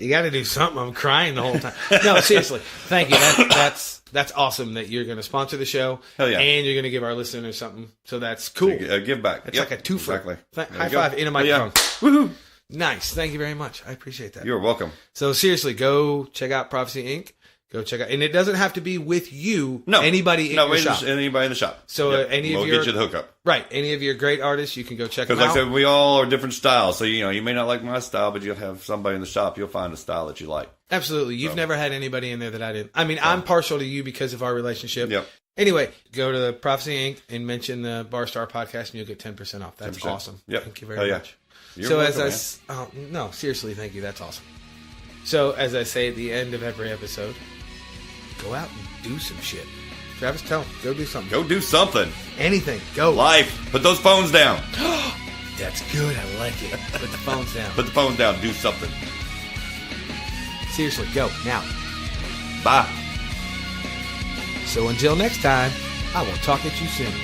You got to do something. I'm crying the whole time. No, seriously. Thank you. That's awesome that you're going to sponsor the show. Hell yeah. And you're going to give our listeners something. So that's cool. Give back. It's like a twofer. Exactly. High five into my phone. Woohoo. Nice. Thank you very much. I appreciate that. You're welcome. So seriously, go check out Prophecy Inc. Go check out, and it doesn't have to be with you. No, anybody in your shop. Anybody in the shop. So we'll get you the hookup. Right, any of your great artists, you can go check them out. Because like I said, we all are different styles. So you may not like my style, but you'll have somebody in the shop. You'll find a style that you like. Absolutely, you've never had anybody in there that I didn't. I mean, I'm partial to you because of our relationship. Yep. Anyway, go to Prophecy Inc. and mention the Bar Star Podcast, and you'll get 10% off. That's 10%. Awesome. Yep. Thank you very much. You're welcome, no, seriously, thank you. That's awesome. So as I say at the end of every episode, go out and do some shit. Travis, tell him. Go do something. Go do something. Anything. Go. Life. Put those phones down. That's good. I like it. Put the phones down. Put the phones down. Do something. Seriously, go. Now. Bye. So until next time, I will talk at you soon.